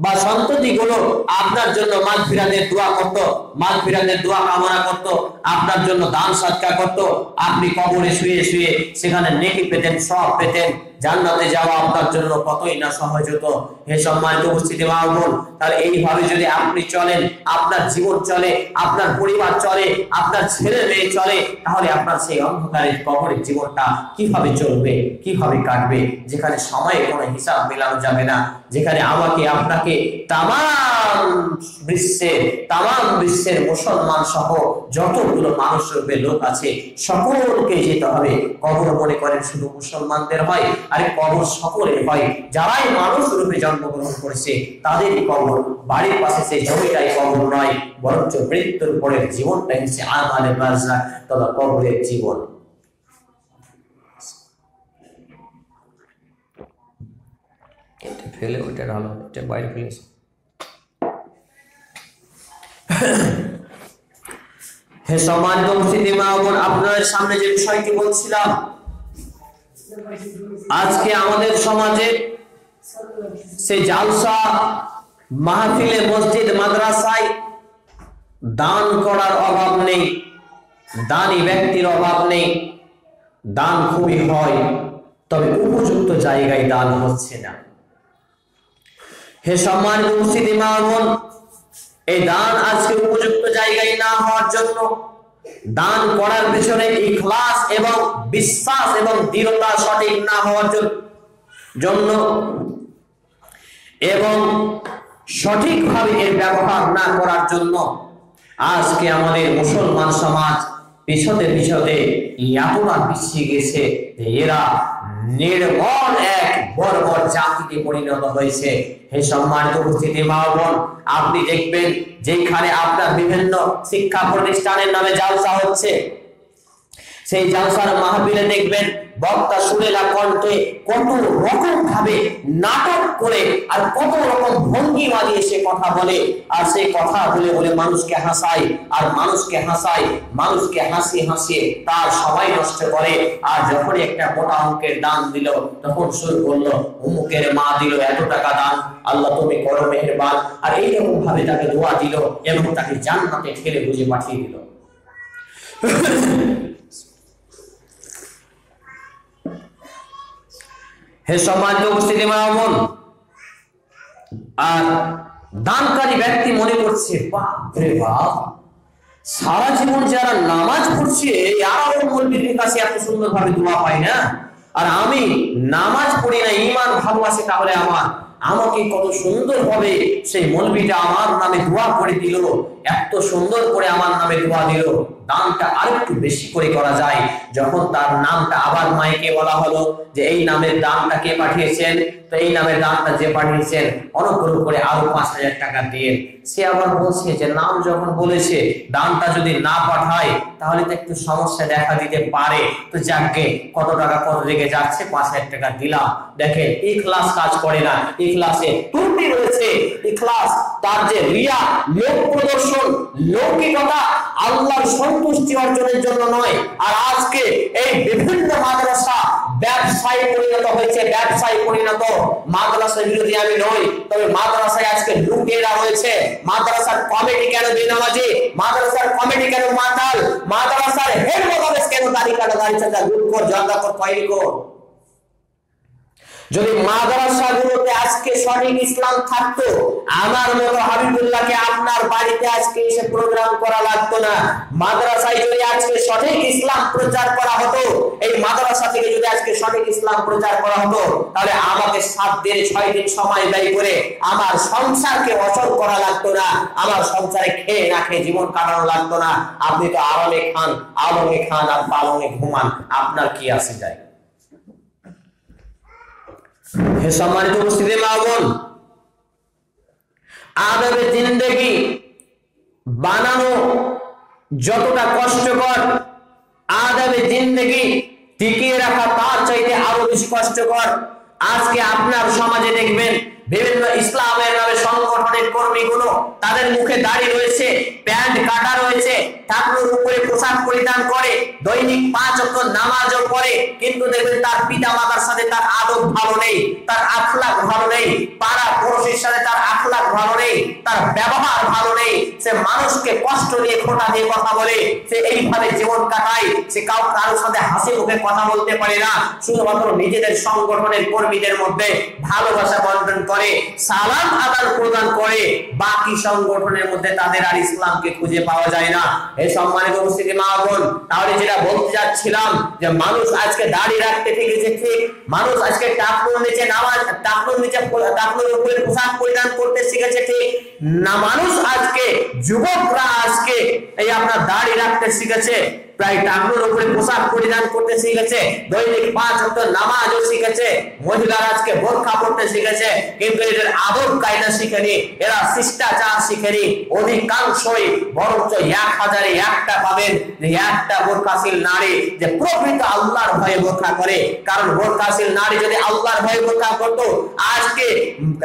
বা সন্ততিগুলো আপনার জন্য মাগফিরাতের দোয়া করত, মাগফিরাতের দোয়া কামনা করত, আপনার জন্য দান সদকা করত, আপনি কবরে শুয়ে শুয়ে সেখানে নেকি পেতেন, সব পেতেন, জান্নাতে যাওয়া আপনার জন্য কতই না সহজ হতো। হে সম্মানিত উপস্থিতি মা ও বোন, তাহলে এইভাবে যদি আপনি চলেন, আপনার জীবন চলে, আপনার পরিবার চলে, আপনার ছেলে মেয়ে চলে, তাহলে আপনার সেই অন্ধকারের কবরের জীবনটা কিভাবে চলবে, কিভাবে কাটবে? যেখানে সময়ে কোনো হিসাব মেলানো যাবে না, যেখানে আমাকে আপনাকে তাম বিশ্বের মুসলমান সহ যতগুলো মানুষ রূপে লোক আছে সকলকে যেতে হবে। কবর মনে করেন শুধু মুসলমানদের হয়, আরে কবর সকলের হয়, যারাই মানুষ রূপে জন্মগ্রহণ করেছে তাদেরই কবর। বাড়ির পাশে সেই জমিটাই কবর নয়, বরঞ্চ মৃত্যুর পরের জীবনটাই হচ্ছে আমালে বারজাখ তথা কবরের জীবন। ফেলে ওইটা ভালো, এটা বাইরে ফেলেছে। হে সম্মানিত উপস্থিতি মা বোন, আপনাদের সামনে যে বিষয়টি বলছিলাম, আজকে আমাদের সমাজে সেই জালসা মাহফিলে, মসজিদ, মাদ্রাসায় দান করার অভাব নেই, দানী ব্যক্তির অভাব নেই, দান খুবই হয়, তবে উপযুক্ত জায়গায় দান হচ্ছে না। হে সম্মানিত উপস্থিতি মা বোন, এই দান আজকে উপযুক্ত জায়গায় না হওয়ার জন্য, দান করার পিছনে ইখলাস এবং বিশ্বাস এবং দৃঢ়তা সঠিক না হওয়ার জন্য এবং সঠিকভাবে এর ব্যবহার না করার জন্য আজকে আমাদের মুসলমান সমাজ পিছতে পিছতে এতটা পিছিয়ে গেছে যে এরা নির্মল এক বর্বর জাতিতে পরিণত হয়েছে। হে সম্মানিত উপস্থিতি মা বোন, আপনি দেখবেন যেখানে আপনার বিভিন্ন শিক্ষা প্রতিষ্ঠানের নামে জালসা হচ্ছে, সেই জালসার মাহফিলে দেখবেন বক্তা সুরেলা কণ্ঠে কত রকম ভাবে নাটক করে আর কত রকম ভঙ্গিমা দিয়ে সে কথা বলে, আর সেই কথা বলে বলে মানুষকে হাসায়, আর মানুষকে হাসায়, মানুষকে হাসিয়ে হাসিয়ে তার সবাই নষ্ট করে। আর যখনই একটা মোটা অঙ্কের দান দিল, তখন শুরু করলো অমুকের মা দিল এত টাকা দান, আল্লাহ তুমি করো মেহেরবান, আর এইরকম ভাবে তাকে দোয়া দিল এবং তাকে জান্নাতে ঠেলে বুঝে পাঠিয়ে দিল। হে সম্মানিত উপস্থিতি মা বোন, আর দানকারী ব্যক্তি মনে করছে, বাপ রে বাপ, সারা জীবন যারা নামাজ পড়ছে আরো মৌলবীর কাছে এত সুন্দর ভাবে দোয়া পায় না, আর আমি নামাজ পড়ি না, ঈমান ভালো আছে, তাহলে আমাকে কত সুন্দর ভাবে সেই মৌলবীটা আমার নামে দোয়া করে দিল, এত সুন্দর করে আমার নামে দোয়া দিল। দানটা আরেকটু বেশি করে করা যায়। যখন তার নামটা আবার মাইকে বলা হলো যে এই নামের দানটা কে পাঠিয়েছেন, তো এই নামের দানটা যে পাঠিয়েছেন অনুগ্রহ করে আরো 5000 টাকা দিয়ে, সে আবার বলছে যে নাম যখন বলেছে দানটা যদি না পাঠায় তাহলে তো একটু সমস্যা দেখা দিতে পারে, তো যাকে কত টাকা কত দিকে যাচ্ছে, 5000 টাকা দিলাম। দেখেন ইখলাস কাজ করে না, ইখলাসে ত্রুটি রয়েছে। ইখলাস তার যে রিয়া, লোক প্রদর্শন, লৌকিকতা, আল্লাহর সন্তুষ্টি অর্জনের জন্য নয়। আর আজকে এই বিভিন্ন মাদ্রাসা ব্যবসায় পরিণত হয়েছে, ব্যবসায় পরিণত। মাদ্রাসা বিরোধী আমি নই, তবে মাদ্রাসায় আজকে লুটেরা হয়েছে। মাদ্রাসার কমিটি কেন বেনামাজি, মাদ্রাসার কমিটি কেন মাতাল, মাদ্রাসার হেড মোতাবেক কেন দাড়ি কাটা, দাড়ি চাঁদা, গুলকর, জর্দাকর, কয়েকর। যদি মাদ্রাসাগুলোতে আজকে সঠিক ইসলাম থাকতো, আমার মতো হাবিবুল্লাহকে আপনার বাড়িতে আজকে এসে প্রোগ্রাম করা লাগতো না। মাদ্রাসায় যদি আজকে সঠিক ইসলাম প্রচার করা হতো, এই মাদ্রাসা থেকে যদি আজকে সঠিক ইসলাম প্রচার করা হতো, তাহলে আমাকে 7 দিন 6 দিন সময় ব্যয় করে আমার সংসারকে অচল করা লাগতো না, আমার সংসারে খেয়ে না খেয়ে জীবন কাটানো লাগতো না। আপনি তো আরামে খান, আলমে খান আর পালনে ঘুমান, আপনার কি আসে যায়? হে সম্মানিত উপস্থিতি মা বোন, আদবে জিন্দেগি বানানো যতটা কষ্টকর, আদবে জিন্দেগি টিকিয়ে রাখা তার চাইতে আরো বেশি কষ্টকর। আজকে আপনার সমাজে দেখবেন বিভিন্ন ইসলামের নামে সংগঠনের কর্মীগুলো, তাদের মুখে দাড়ি রয়েছে, প্যান্ট কাটা রয়েছে, ঠাকুরের উপরে পোশাক পরিধান করে, দৈনিক 5 ওয়াক্ত নামাজও পড়ে, কিন্তু দেখবেন তার পিতা মাতার সাথে তার আদব ভালো নেই, তার আখলাক ভালো নেই, পাড়া পড়োশির সাথে তার আখলাক ভালো নেই, তার ব্যবহার ভালো নেই, সে মানুষকে কষ্ট দিয়ে খোঁটা দিয়ে কথা বলে, সে এইভাবে জীবন কাটায়, সে কারোর সাথে হাসি মুখে কথা বলতে পারে না, শুধুমাত্র নিজেদের সংগঠনের কর্মীদের মধ্যে ভালোবাসা বন্টন করে, সালাম আদান প্রদান করে, বাকি সংগঠনের মধ্যে তাদের আর ইসলামকে খুঁজে পাওয়া যায় না। এই সম্মানিত উপস্থিতি মা বোন, তাহলে যেটা বলতে যাচ্ছিলাম যে মানুষ আজকে দাড়ি রাখতে শিখেছে, ঠিক, মানুষ আজকে টাকনুর নিচে নামাজ, টাকনুর উপরে পোশাক পরিধান করতে শিখেছে, ঠিক না, মানুষ আজকে যুবকরা আজকে এই আপনার দাড়ি রাখতে শিখেছে, প্রায় টাকনুর উপরে পোশাক পরিধান করতে শিখেছে, দৈনিক 5 ওয়াক্ত নামাজও শিখেছে, মহিলারা আজকে বোরকা পরতে শিখেছে, কিন্তু এদের আদব কায়দা শিখেনি, এরা শিষ্টাচার শিখেনি। অধিকাংশই বরঞ্চ 1000-এ 1টা পাবেন যে একটা বোরকাশীল নারী যে প্রকৃত আল্লাহর ভয়ে বোরকা করে। কারণ বোরকাশীল নারী যদি আল্লাহর ভয়ে বোরকা করতো, আজকে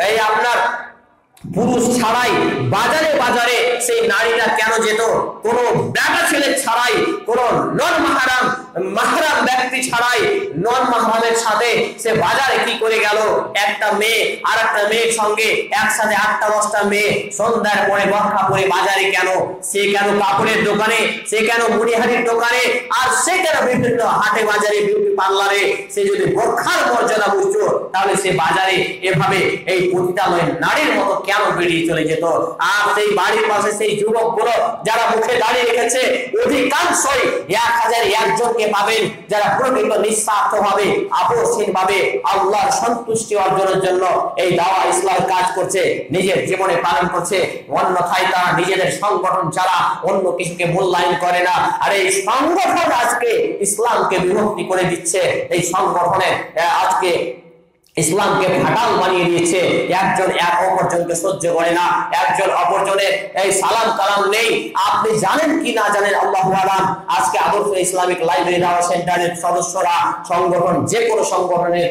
এই আপনার পুরুষ ছাড়াই বাজারে বাজারে সেই নারীটা কেন যেত? কোনো বেটা ছেলে ছাড়াই, কোনো নন মাহরাম ব্যক্তি ছাড়াই, নন মাহরামের সাথে সে বাজারে কি করে গেল? একটা মেয়ে আর একটা মেয়ের সঙ্গে একসাথে 8টা-10টা মেয়ে সন্ধ্যার পরে বরখা পরে বাজারে কেন? সে কেন কাপড়ের দোকানে, সে কেন মুড়িহারির দোকানে, আর সে কেন বিভিন্ন হাটে বাজারে, বিউটি পার্লারে? সে যদি বরখার মর্যাদা বুঝতো তাহলে সে বাজারে এভাবে এই পতিতালয় নারীর মতো কেন বেরিয়ে চলে যেত? আর সেই বাড়ির পাশে সেই যুবকগুলো যারা মুখে দাঁড়িয়ে রেখেছে, অধিকাংশই 1001 জনকে পাবেন যারা প্রকৃত নিঃস্বার্থ ভাবে, আপোষহীন ভাবে আল্লাহর সন্তুষ্টি অর্জনের জন্য এই দাওয়া ইসলাম কাজ করছে, নিজের জীবনে পালন করছে। অন্যথায় তারা নিজেদের সংগঠন ছাড়া অন্য কিছুকে মূল্যায়ন করে না। আর এই সংগঠন আজকে ইসলামকে বিভক্তি করে দিচ্ছে। এই সংগঠনে আজকে ইসলামকে ফাটাল বানিয়ে দিয়েছে। একজন এক অপরজনকে সহ্য করে না, একজন অপরজনের এই সালাম কালাম নেই। আপনি জানেন কি না জানেন আল্লাহু আলাম। আজকে আদর্শ ইসলামিক লাইব্রেরি দাওয়া সেন্টারের সদস্যরা, সংগঠন যে কোনো সংগঠনের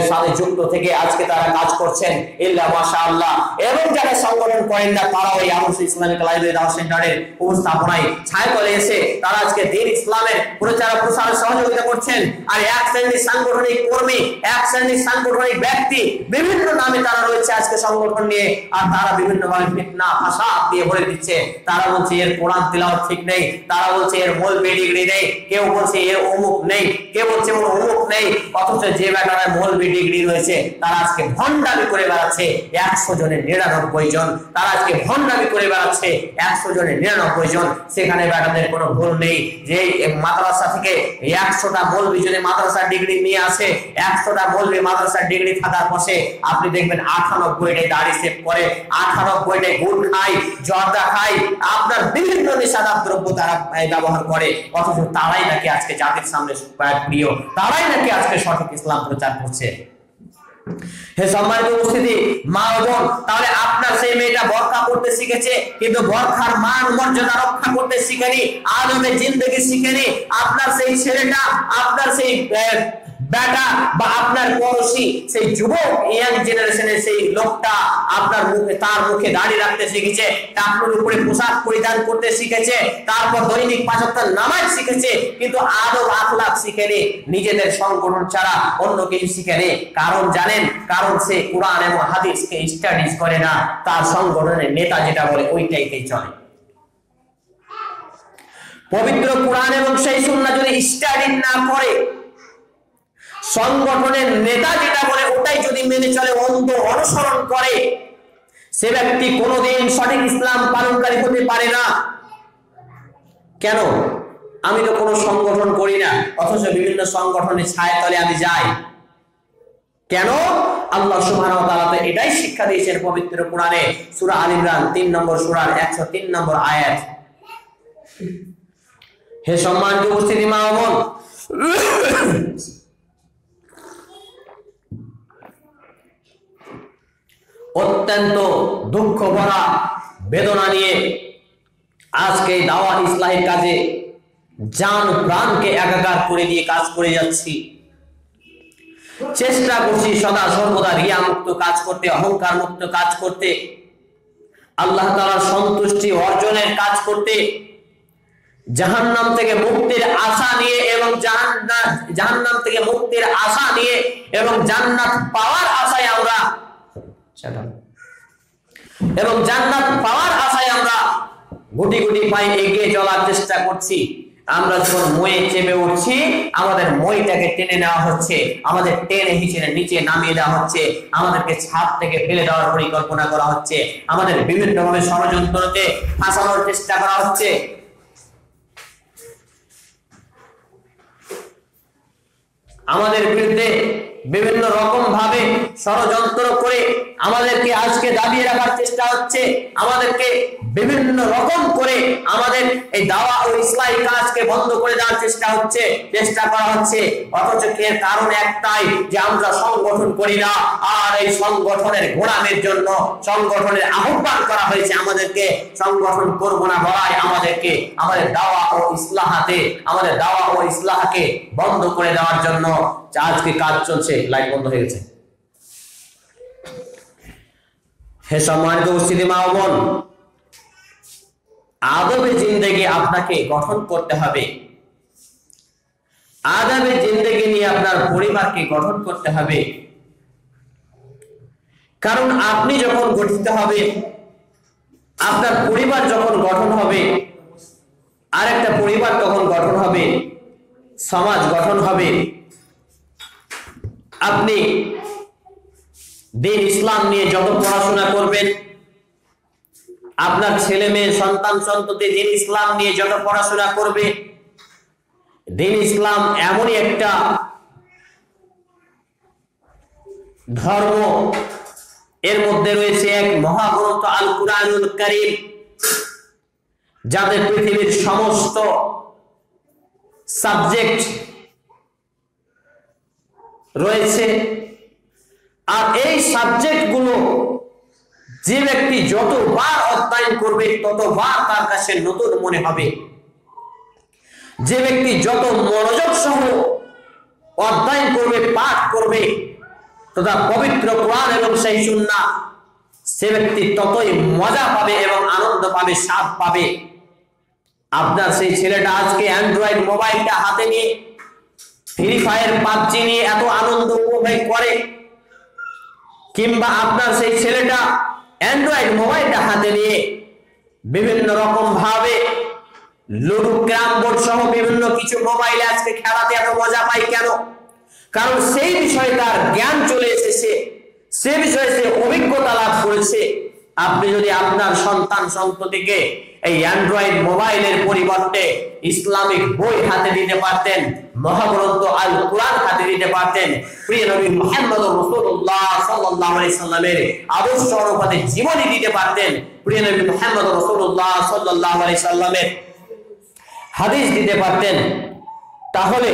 সাথে যুক্ত থেকে আজকে তারা কাজ করছেন, ইল্লা মাশাআল্লাহ। এবং যারা সংগঠন করেন না তারাও এই আদর্শ ইসলামিক লাইব্রেরি দাওয়া সেন্টারের উপস্থাপনায় ছায়াতলে এসে তারা আজকে দ্বীন ইসলামের প্রচার প্রসারে সহযোগিতা করছেন। আর এক শ্রেণীর সাংগঠনিক কর্মী, এক শ্রেণীর সাংগঠনিক ব্যক্তি, বিভিন্ন নামে তারা রয়েছে আজকে সংগঠন নিয়ে, আর তারা বিভিন্ন ভাবে ফিতনা ফাসাদ দিয়ে ভরে দিচ্ছে। তারা বলছে এর কোরআন তিলাওয়াত ঠিক নেই, তারা বলছে এর মৌলবি ডিগ্রি নেই, কেউ বলছে এর অমুক নেই, কেউ বলছে ওর অমুক নেই। অথচ যে ব্যাটার মৌলবি ডিগ্রি রয়েছে তারা আজকে ভণ্ডামি করে বেড়াচ্ছে 100 জনের 99 জন। তারা আজকে ভণ্ডামি করে বেড়াচ্ছে 100 জনের 99 জন। সেখানে ব্যাটাদের কোনো ভুল নেই। যে মাদ্রাসা থেকে 100টা মৌলবি যদি মাদ্রাসার ডিগ্রি নিয়ে আসে, 100টা মৌলবি মাদ্রাসার ডিগ্রি থাকার পরে আপনি দেখবেন 98টাই দাড়ি সেভ করে, 98টাই গুড় খায়, জর্দা খায়, আপনার বিভিন্ন নেশাদার দ্রব্য তারা ব্যবহার করে। অথচ তারাই নাকি আজকে জাতির সামনে প্রিয়, তারাই নাকি আজকে সঠিক ইসলাম প্রচার করছে। হে সম্মানিত উপস্থিতি, মা ও বোন, তাহলে আপনার সেই মেয়েটা বরখা পড়তে শিখেছে, কিন্তু বরখার মান মর্যাদা রক্ষা করতে শিখেনি, আদবে জিন্দেগি শিখেনি। আপনার সেই ছেলেটা, আপনার সেই বেটা বা আপনার পড়োশি, সেই যুবক ইয়াং জেনারেশনের সেই লোকটা আপনার মুখে, তার মুখে দাড়ি রাখতে শিখেছে, টাকনুর উপরে পোশাক পরিধান করতে শিখেছে, তারপর দৈনিক 5 ওয়াক্ত নামাজ শিখেছে, কিন্তু আদব আখলাক শিখেনি, নিজেদের সংগঠন ছাড়া অন্য কিছু শিখেনি। কারণ জানেন, কারণ সে কোরআন এবং হাদিসকে স্টাডিজ করে না, তার সংগঠনের নেতা যেটা বলে ওইটাইতেই চলে। পবিত্র কোরআন এবং সেই সুন্নাহ যদি স্টাডি না করে, সংগঠনের নেতা যেটা বলে ওটাই যদি মেনে চলে, অন্ধ অনুসরণ করে, সে ব্যক্তি কোনোদিন সঠিক ইসলাম পালনকারী হতে পারে না। কেন? আমি তো কোনো সংগঠন করি না, অথচ বিভিন্ন সংগঠনের ছায়াতলে আমি যাই। কেন? আল্লাহ সুবহানাহু ওয়া তাআলা এটাই শিক্ষা দিয়েছেন পবিত্র কোরআনে, সূরা আল ইমরান 3 নম্বর সূরার 103 নম্বর আয়াত। হে সম্মানিত উপস্থিতি মা ও বোন, অত্যন্ত দুঃখ ভরা বেদনা নিয়ে আজকে দাওয়া ইসলামের কাজে জান প্রাণকে একাকার করে দিয়ে কাজ করে যাচ্ছি। চেষ্টা করছি সদা সর্বদা রিয়া মুক্ত কাজ করতে, অহংকার মুক্ত কাজ করতে, আল্লাহ তাআলার সন্তুষ্টি অর্জনের কাজ করতে, জাহান্নাম থেকে মুক্তির আশা নিয়ে এবং জাহান্নাম থেকে মুক্তির আশা নিয়ে এবং জান্নাত পাওয়ার আশায় আমরা গুটি গুটি পায়ে এগিয়ে চলার চেষ্টা করছি। আমরা যখন মই চেপে উঠছি, আমাদের মইটাকে টেনে নেওয়া হচ্ছে, আমাদের টেনে হিচড়ে নিচে নামিয়ে দেওয়া হচ্ছে, আমাদেরকে ছাদ থেকে ফেলে দেওয়ার পরিকল্পনা করা হচ্ছে, আমাদের বিভিন্নভাবে ষড়যন্ত্রতে ফাঁসানোর চেষ্টা করা হচ্ছে। আমাদের বিরুদ্ধে বিভিন্ন রকম ভাবে ষড়যন্ত্র করে আমাদেরকে আজকে দাবিয়ে রাখার চেষ্টা হচ্ছে, আমাদেরকে বিভিন্ন রকম করে আমাদের এই দাওয়া ও ইসলাহি কাজকে বন্ধ করে দেওয়ার চেষ্টা করা হচ্ছে। অথচ এর কারণ একটাই, যে আমরা সংগঠন করি না, আর এই সংগঠনের গোলামের জন্য সংগঠনের আহ্বান করা হয়েছে আমাদেরকে। সংগঠন করব না বলাই আমাদেরকে আমাদের দাওয়া ও ইসলাহাতে, আমাদের দাওয়া ও ইসলাহকে বন্ধ করে দেওয়ার জন্য আজকে কাজ চলছে। লাইট বন্ধ হয়ে গেছে। হে সম্মানিত উপস্থিতি মা ও বোন, আদবে জিন্দেগি আপনাকে গঠন করতে হবে, আদবে জিন্দেগি নিয়ে আপনার পরিবারকে গঠন করতে হবে। কারণ আপনি যখন গঠিত হবে, আপনার পরিবার যখন গঠন হবে, আরেকটা পরিবার তখন গঠন হবে, সমাজ গঠন হবে। আপনি দ্বীন ইসলাম নিয়ে যত পড়াশোনা করবেন, আপনার ছেলে মেয়ে সন্তান সন্ততি দ্বীন ইসলাম নিয়ে যত পড়াশোনা করবে, দ্বীন ইসলাম এমনই একটা ধর্ম, এর মধ্যে রয়েছে এক মহাগ্রন্থ আল কুরআনুল কারীম, যাতে পৃথিবীর সমস্ত সাবজেক্ট রয়েছে। আর এই সাবজেক্ট গুলো যে ব্যক্তি যতবার অধ্যয়ন করবে ততবার তার কাছে নতুন মনে হবে। যে ব্যক্তি যত মনোযোগ সহ অধ্যয়ন করবে, পাঠ করবে তথা পবিত্র কোরআন এবং সেই সুন্নাহ, সে ব্যক্তি ততই মজা পাবে এবং আনন্দ পাবে, স্বাদ পাবে। আপনার সেই ছেলেটা আজকে অ্যান্ড্রয়েড মোবাইলটা হাতে নিয়ে ফ্রি ফায়ার পাবজি নিয়ে এত আনন্দ উপভোগ করে, কিংবা আপনার সেই ছেলেটা অ্যান্ড্রয়েড মোবাইলটা হাতে নিয়ে বিভিন্ন রকম ভাবে লুডো, ক্যারাম বোর্ড সহ বিভিন্ন কিছু মোবাইলে আজকে খেলাতে এত মজা পাই কেন? কারণ সেই বিষয়ে তার জ্ঞান চলে এসেছে, সে বিষয়ে সে অভিজ্ঞতা লাভ করেছে। আপনি যদি আপনার সন্তান সন্ততিকে এই অ্যান্ড্রয়েড মোবাইলের পরিবর্তে ইসলামিক বই হাতে দিতে পারতেন, মহাগ্রন্থ আল কুরআন হাতে দিতে পারতেন, প্রিয় নবী মুহাম্মদ রাসূলুল্লাহ সাল্লাল্লাহু আলাইহি সাল্লামের আদর্শ অনুপাতে জীবনী দিতে পারতেন, প্রিয় নবী মুহাম্মদ রাসূলুল্লাহ সাল্লাল্লাহু আলাইহি সাল্লামের হাদিস দিতে পারতেন, তাহলে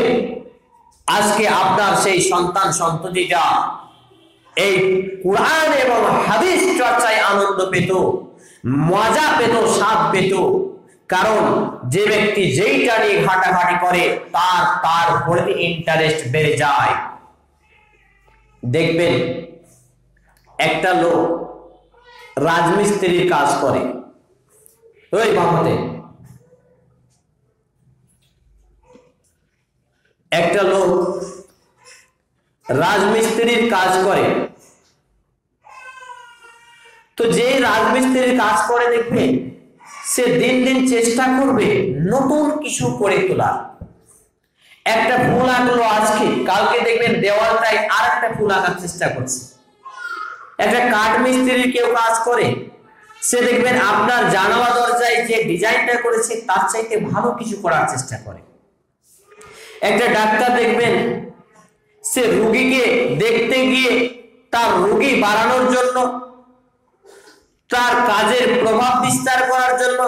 আজকে আপনার সেই সন্তান সন্ততিটা এই কুরআন এবং হাদিস চর্চায় আনন্দ পেত, মজা পেত, স্বাদ পেত। কারণ যে ব্যক্তি যেইটা নিয়ে ঘাটাঘাটি করে তার প্রতি ইন্টারেস্ট বেড়ে যায়। দেখবেন একটা লোক রাজমিস্ত্রির কাজ করে, ওই বামতে একটা লোক রাজমিস্ত্রির কাজ করে, তো যে রাজমিস্ত্রির কাজ করে দেখবে সে দিন দিন চেষ্টা করবে নতুন কিছু করে তোলা। একটা ফুল আঁকলো আজকে, কালকে দেখবেন দেওয়ালটায় আর একটা ফুল আঁকার চেষ্টা করছে। একটা কাঠ মিস্ত্রির কেউ কাজ করে, সে দেখবেন আপনার জানালা দরজায় যে ডিজাইনটা করেছে তার চাইতে ভালো কিছু করার চেষ্টা করে। একটা ডাক্তার দেখবেন সে রোগীকে দেখতে গিয়ে তার রোগী বাড়ানোর জন্য, তার কাজের প্রভাব বিস্তার করার জন্য,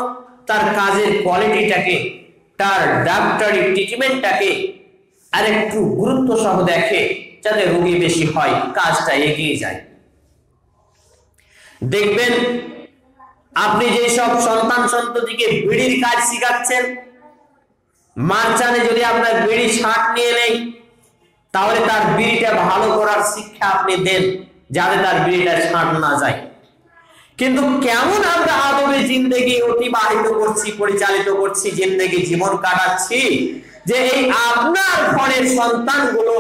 তার কাজের কোয়ালিটিটাকে, তার ডাক্তারি ট্রিটমেন্টটাকে আরেকটু গুরুত্ব সহ দেখে, যাতে রোগী বেশি হয়, কাজটা এগিয়ে যায়। দেখবেন আপনি যেসব সন্তান সন্ততিকে বিড়ির কাজ শিখাচ্ছেন, মারচানে যদি আপনার বিড়ি ছাঁট নিয়ে নেই, তাহলে তার বিড়িটা ভালো করার শিক্ষা আপনি দেন, যাতে তার বিড়িটা ছাঁট না যায়। কিন্তু কেমন আমরা আদবে জিন্দেগি অতিবাহিত করছি, পরিচালিত করছি, জিন্দেগি জীবন কাটাচ্ছি, যে এই আপনার ঘরের সন্তানগুলো,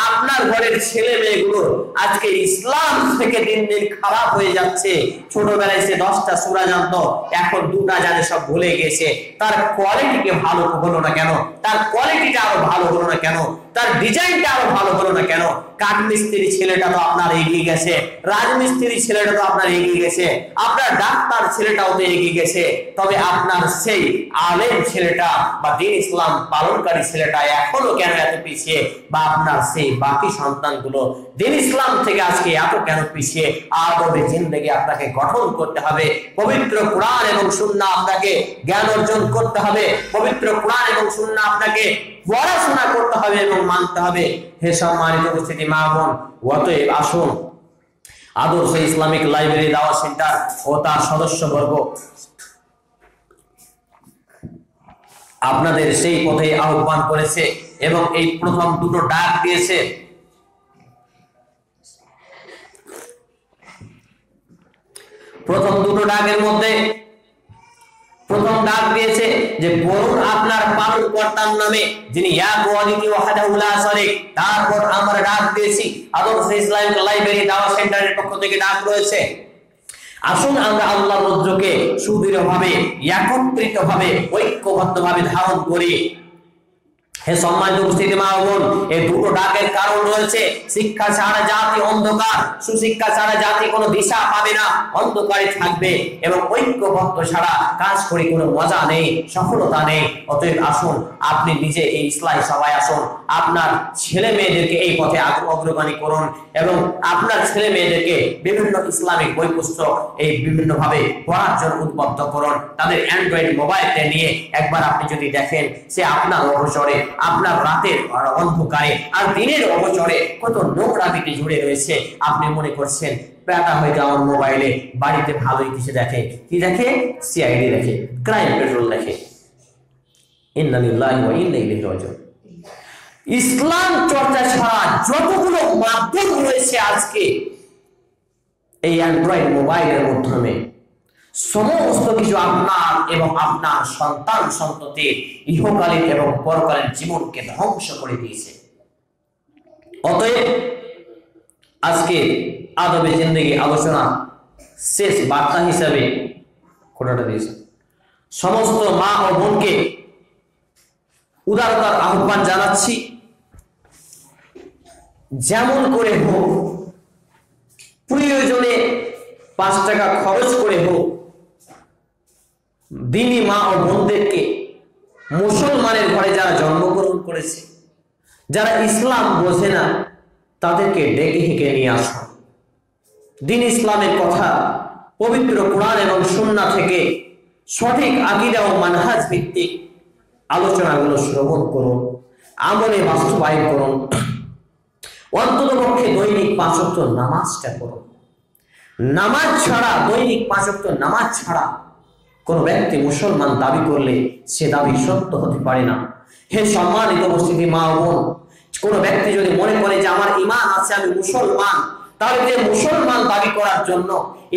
আপনার ঘরের ছেলে মেয়েগুলো আজকে ইসলাম থেকে দিন দিন খারাপ হয়ে যাচ্ছে। ছোটবেলায় সে 10টা সূরা জানতো, এখন 2টা জানে, সব ভুলে গেছে। তার কোয়ালিটিকে ভালো হলো না কেন? তার কোয়ালিটিটা আরো ভালো হলো না কেন? তার ডিজাইনটা আরো ভালো হলো না কেন? কাঠমিস্ত্রি ছেলেটা তো আপনার এগিয়ে গেছে, রাজমিস্ত্রি ছেলেটা তো আপনার এগিয়ে গেছে, আপনার ডাক্তার ছেলেটাও তো এগিয়ে গেছে, তবে আপনার সেই আলেম ছেলেটা বা দ্বীন ইসলাম পালনকারী ছেলেটা এখনো কেন এত পিছিয়ে? বা আপনার সেই বাকি সন্তানগুলো দ্বীন ইসলাম থেকে আজকে এত কেন পিছিয়ে? আদবে জিন্দেগি আপনাকে গঠন করতে হবে, পবিত্র কোরআন এবং সুন্নাহ আপনাকে জ্ঞান অর্জন করতে হবে, পবিত্র কোরআন এবং সুন্নাহ আপনাকে পড়াশোনা করতে হবে এবং মানতে হবে। হে সম্মানিত উপস্থিতি মা বোন, অতএব আসুন আদর্শ ইসলামিক লাইব্রেরি দাওয়াত সেন্টার ও তার সদস্যবর্গ আপনাদের সেই পথে আহ্বান করেছে এবং এই প্রথম দুটো ডাক দিয়েছে। প্রথম দুটো ডাকের মধ্যে প্রথম ডাক দিয়েছে যে বলুন আপনার পালনকর্তার নামে, যিনি এক ও অদ্বিতীয় ওয়াহদাহু লা শারীক। তারপর আমরা ডাক দিয়েছি আদর্শ ইসলামিক লাইব্রেরি দাওয়া সেন্টারের পক্ষ থেকে ডাক রয়েছে, আসুন আমরা আল্লাহর রজ্জুকে সুদৃঢ়ভাবে, একত্রিতভাবে, ঐক্যবদ্ধভাবে ধারণ করি। হে সম্মানিত উপস্থিতি মা ও বোন, এই দুটো ডাকের কারণ রয়েছে। শিক্ষা ছাড়া জাতি অন্ধকার, সুশিক্ষা ছাড়া জাতি কোনো দিশা পাবে না, অন্ধকারে থাকবে। এবং ঐক্যবদ্ধ ছাড়া কাজ করে কোনো মজা নেই, সফলতা নেই। অতএব আসুন আপনি নিজে এই ইসলামী সভায় আসুন, আপনার ছেলে মেয়েদেরকে এই পথে অগ্রগামী করুন এবং আপনার ছেলে মেয়েদেরকে বিভিন্ন ইসলামিক বই পুস্তক এই বিভিন্ন ভাবে পড়ার জন্য উদ্বুদ্ধ করুন। তাদের অ্যান্ড্রয়েড মোবাইলটা নিয়ে একবার আপনি যদি দেখেন, সে আপনার অবসরে, আপনার রাতের অন্ধকারে আর দিনের অবসরে কত নোংরামিতে জুড়ে রয়েছে। আপনি মনে করছেন বেটা হয়তো আমার মোবাইলে বাড়িতে ভালোই কিছু দেখে, কি দেখে? সিআইডি দেখে, ক্রাইম পেট্রোল দেখে। ইন্না লিল্লাহি ওয়া ইন্না ইলাইহি রাজিউন। ইসলাম চর্চা ছাড়া যতগুলো মাধ্যম রয়েছে আজকে এই অ্যান্ড্রয়েড মোবাইলের মাধ্যমে, সমস্ত কিছু আপনার এবং আপনার সন্তান সন্ততির ইহকালীন এবং পরকালীন জীবনকে ধ্বংস করে দিয়েছে। অতএব আজকে আদবে জিন্দেগি আলোচনা শেষ বার্তা হিসাবে কোটাটা দিয়েছে সমস্ত মা ও বোনকে উদারতার আহ্বান জানাচ্ছি, যেমন করে হোক, প্রয়োজনে 5 টাকা খরচ করে হোক, দিনী মা ও বোনদেরকে, মুসলমানের ঘরে যারা জন্মগ্রহণ করেছে, যারা ইসলাম বোঝে না, তাদেরকে ডেকে হেঁকে নিয়ে আসুন। দিন ইসলামের কথা পবিত্র কোরআন এবং সুন্নাহ থেকে সঠিক আকীদা ও মানহাজ ভিত্তিক আলোচনাগুলো শ্রবণ করুন, আমলে বাস্তবায়ন করুন। অন্ততপক্ষে দৈনিক 5 ওয়াক্ত নামাজটা করুন। নামাজ ছাড়া, দৈনিক 5 ওয়াক্ত নামাজ ছাড়া কোন ব্যক্তি মুসলমান দাবি করলে সে দাবি সত্য হতে পারে না। হে সম্মানিত উপস্থিতি মা ও বোন, কোন ব্যক্তি যদি মনে করে যে আমার ঈমান আছে, আমি মুসলমান, তাহলে যে মুসলমান দাবি করার জন্য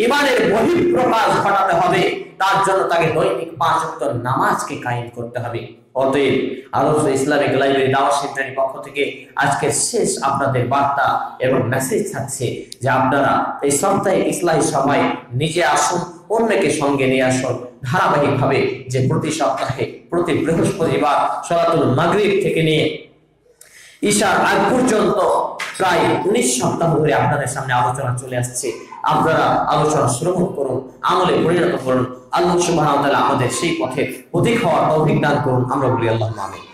ঈমানের বহিঃপ্রকাশ ঘটাতে হবে, তার জন্য তাকে দৈনিক 5 ওয়াক্ত নামাজকে কায়েম করতে হবে। অতএব আদর্শ ইসলামিক লাইব্রেরি দাওয়া সেন্টারের পক্ষ থেকে আজকে শেষ আপনাদের বার্তা এবং মেসেজ থাকছে যে আপনারা এই সপ্তাহে ইসলামী সভায় নিজে আসুন, অন্যকে সঙ্গে নিয়ে আসুন। ধারাবাহিকভাবে যে প্রতি সপ্তাহে প্রতি বৃহস্পতিবার সালাতুল মাগরিব থেকে নিয়ে ঈশার আগ পর্যন্ত প্রায় 19 সপ্তাহ ধরে আপনাদের সামনে আলোচনা চলে আসছে। আপনারা আলোচনা শ্রবণ করুন, আমলে পরিণত করুন। আল্লাহ সুবহানাহু ওয়া তাআলা আমাদের সেই পথে পথিক হওয়ার তৌফিক দান করুন। আমরা বলি আল্লাহুম্মা আমিন।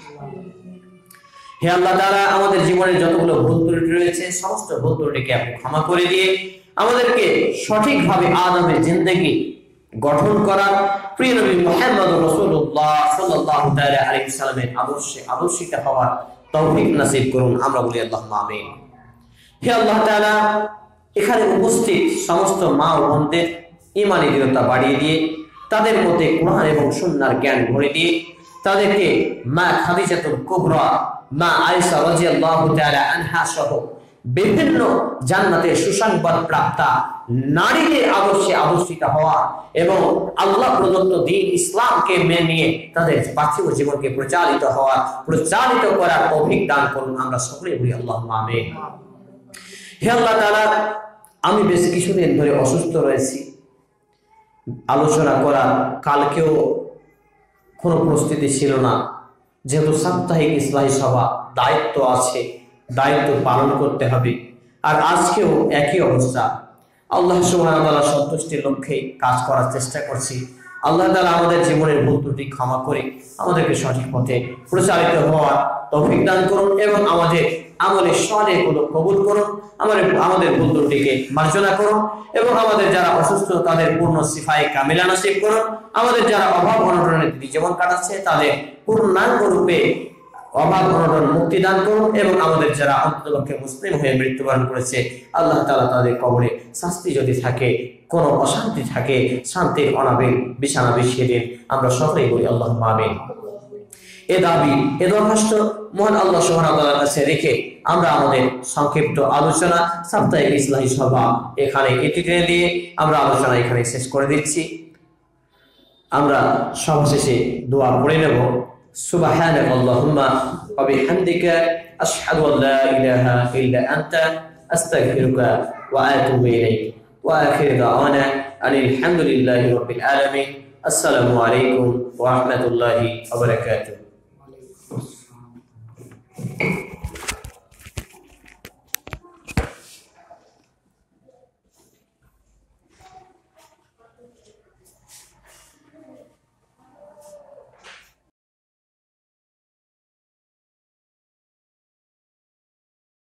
হে আল্লাহ তাআলা, আমাদের জীবনের যতগুলো ভুল ত্রুটি রয়েছে সমস্ত ভুল ত্রুটিকে আপনি ক্ষমা করে দিয়ে আমাদেরকে সঠিকভাবে আদমের জিন্দেগি গঠন করার প্রিয় নবী মুহাম্মদ রাসূলুল্লাহ সাল্লাল্লাহু তাআলা আলাইহি ওয়াসাল্লামের আদর্শে আদর্শিত হওয়ার তৌফিক নসিব করুন। আমরা বলি আল্লাহুম্মা আমিন। হে আল্লাহ তাআলা, এখানে উপস্থিত সমস্ত মা ও বোনদের ঈমানি দৃঢ়তা বাড়িয়ে দিয়ে তাদের মধ্যে কোরআন এবং সুন্নাহর জ্ঞান ভরে দিয়ে তাদেরকে মা খাদিজাতুল কুবরা, মা আয়েশা রাদিয়াল্লাহু তাআলা আনহা সহ বিভিন্ন জান্নাতের সুসংবাদ প্রাপ্তা নারীদের আদর্শে আদর্শিত হওয়া এবং আল্লাহ প্রদত্ত দ্বীন ইসলামকে মেনে নিয়ে তাদের পার্থিব জীবনকে প্রচালিত করার তৌফিক দান করুন। আমরা সকলে বলি আল্লাহুম্মা আমিন। হে আল্লাহ তাআলা, আমি বেশ কিছুদিন ধরে অসুস্থ রয়েছি। আলোচনা করার কালকেও কোনো প্রস্তুতি ছিল না, যেহেতু সাপ্তাহিক ইসলামী সভা দায়িত্ব আছে, দায়িত্ব পালন করতে হবে। আর আজকেও একই অবস্থা। আল্লাহ সুবহানাহু ওয়া তাআলা সন্তুষ্টির লক্ষ্যে কাজ করার চেষ্টা করছি। আল্লাহ তাআলা আমাদের জীবনের ভুল ত্রুটি ক্ষমা করে আমাদেরকে সঠিক পথে প্রচারিত হওয়ার তৌফিক দান করুন এবং আমাদের আমলের সনেহগুলো কবুল করুন। আমাদের ভুল ত্রুটিকে মার্জনা করুন এবং আমাদের যারা অসুস্থ তাদের পূর্ণ শিফায়ে কামিলা নসিব করুন। আমাদের যারা অভাব অনটনে জীবন কাটাচ্ছে তাদের পূর্ণাঙ্গ রূপে অভাব অনটন মুক্তি দান করুন এবং আমাদের যারা অন্ততপক্ষে মুসলিম হয়ে মৃত্যুবরণ করেছে আল্লাহ তাআলা তাদের কবরে শাস্তি যদি থাকে, কোনো অশান্তি থাকে, শান্তির অনাবিল বিছানা বিছিয়ে দিন। আমরা সকলেই বলি আল্লাহুম্মা আমিন। এ দাবি, এ দরখাস্ত মহান আল্লাহ সুবহানাহু ওয়া তাআলার কাছে রেখে আমরা আমাদের সংক্ষিপ্ত আলোচনা সাপ্তাহিক ইসলামী সভা এখানে এটি দিয়ে আমরা আলোচনা এখানে শেষ করে দিচ্ছি। আমরা সবশেষে দোয়া পড়ে নেব। সুবহানাকা আল্লাহুম্মা ওয়া বিহামদিকা আশহাদু আল লা ইলাহা ইল্লা আনতা আস্তাগফিরুকা ওয়া আতুবু ইলাইক ওয়া আখিরু দাওয়ানা আনিল হামদুলিল্লাহি রাব্বিল আলামিন। আসসালামু আলাইকুম ওয়া রাহমাতুল্লাহি ওয়া বারাকাতুহু।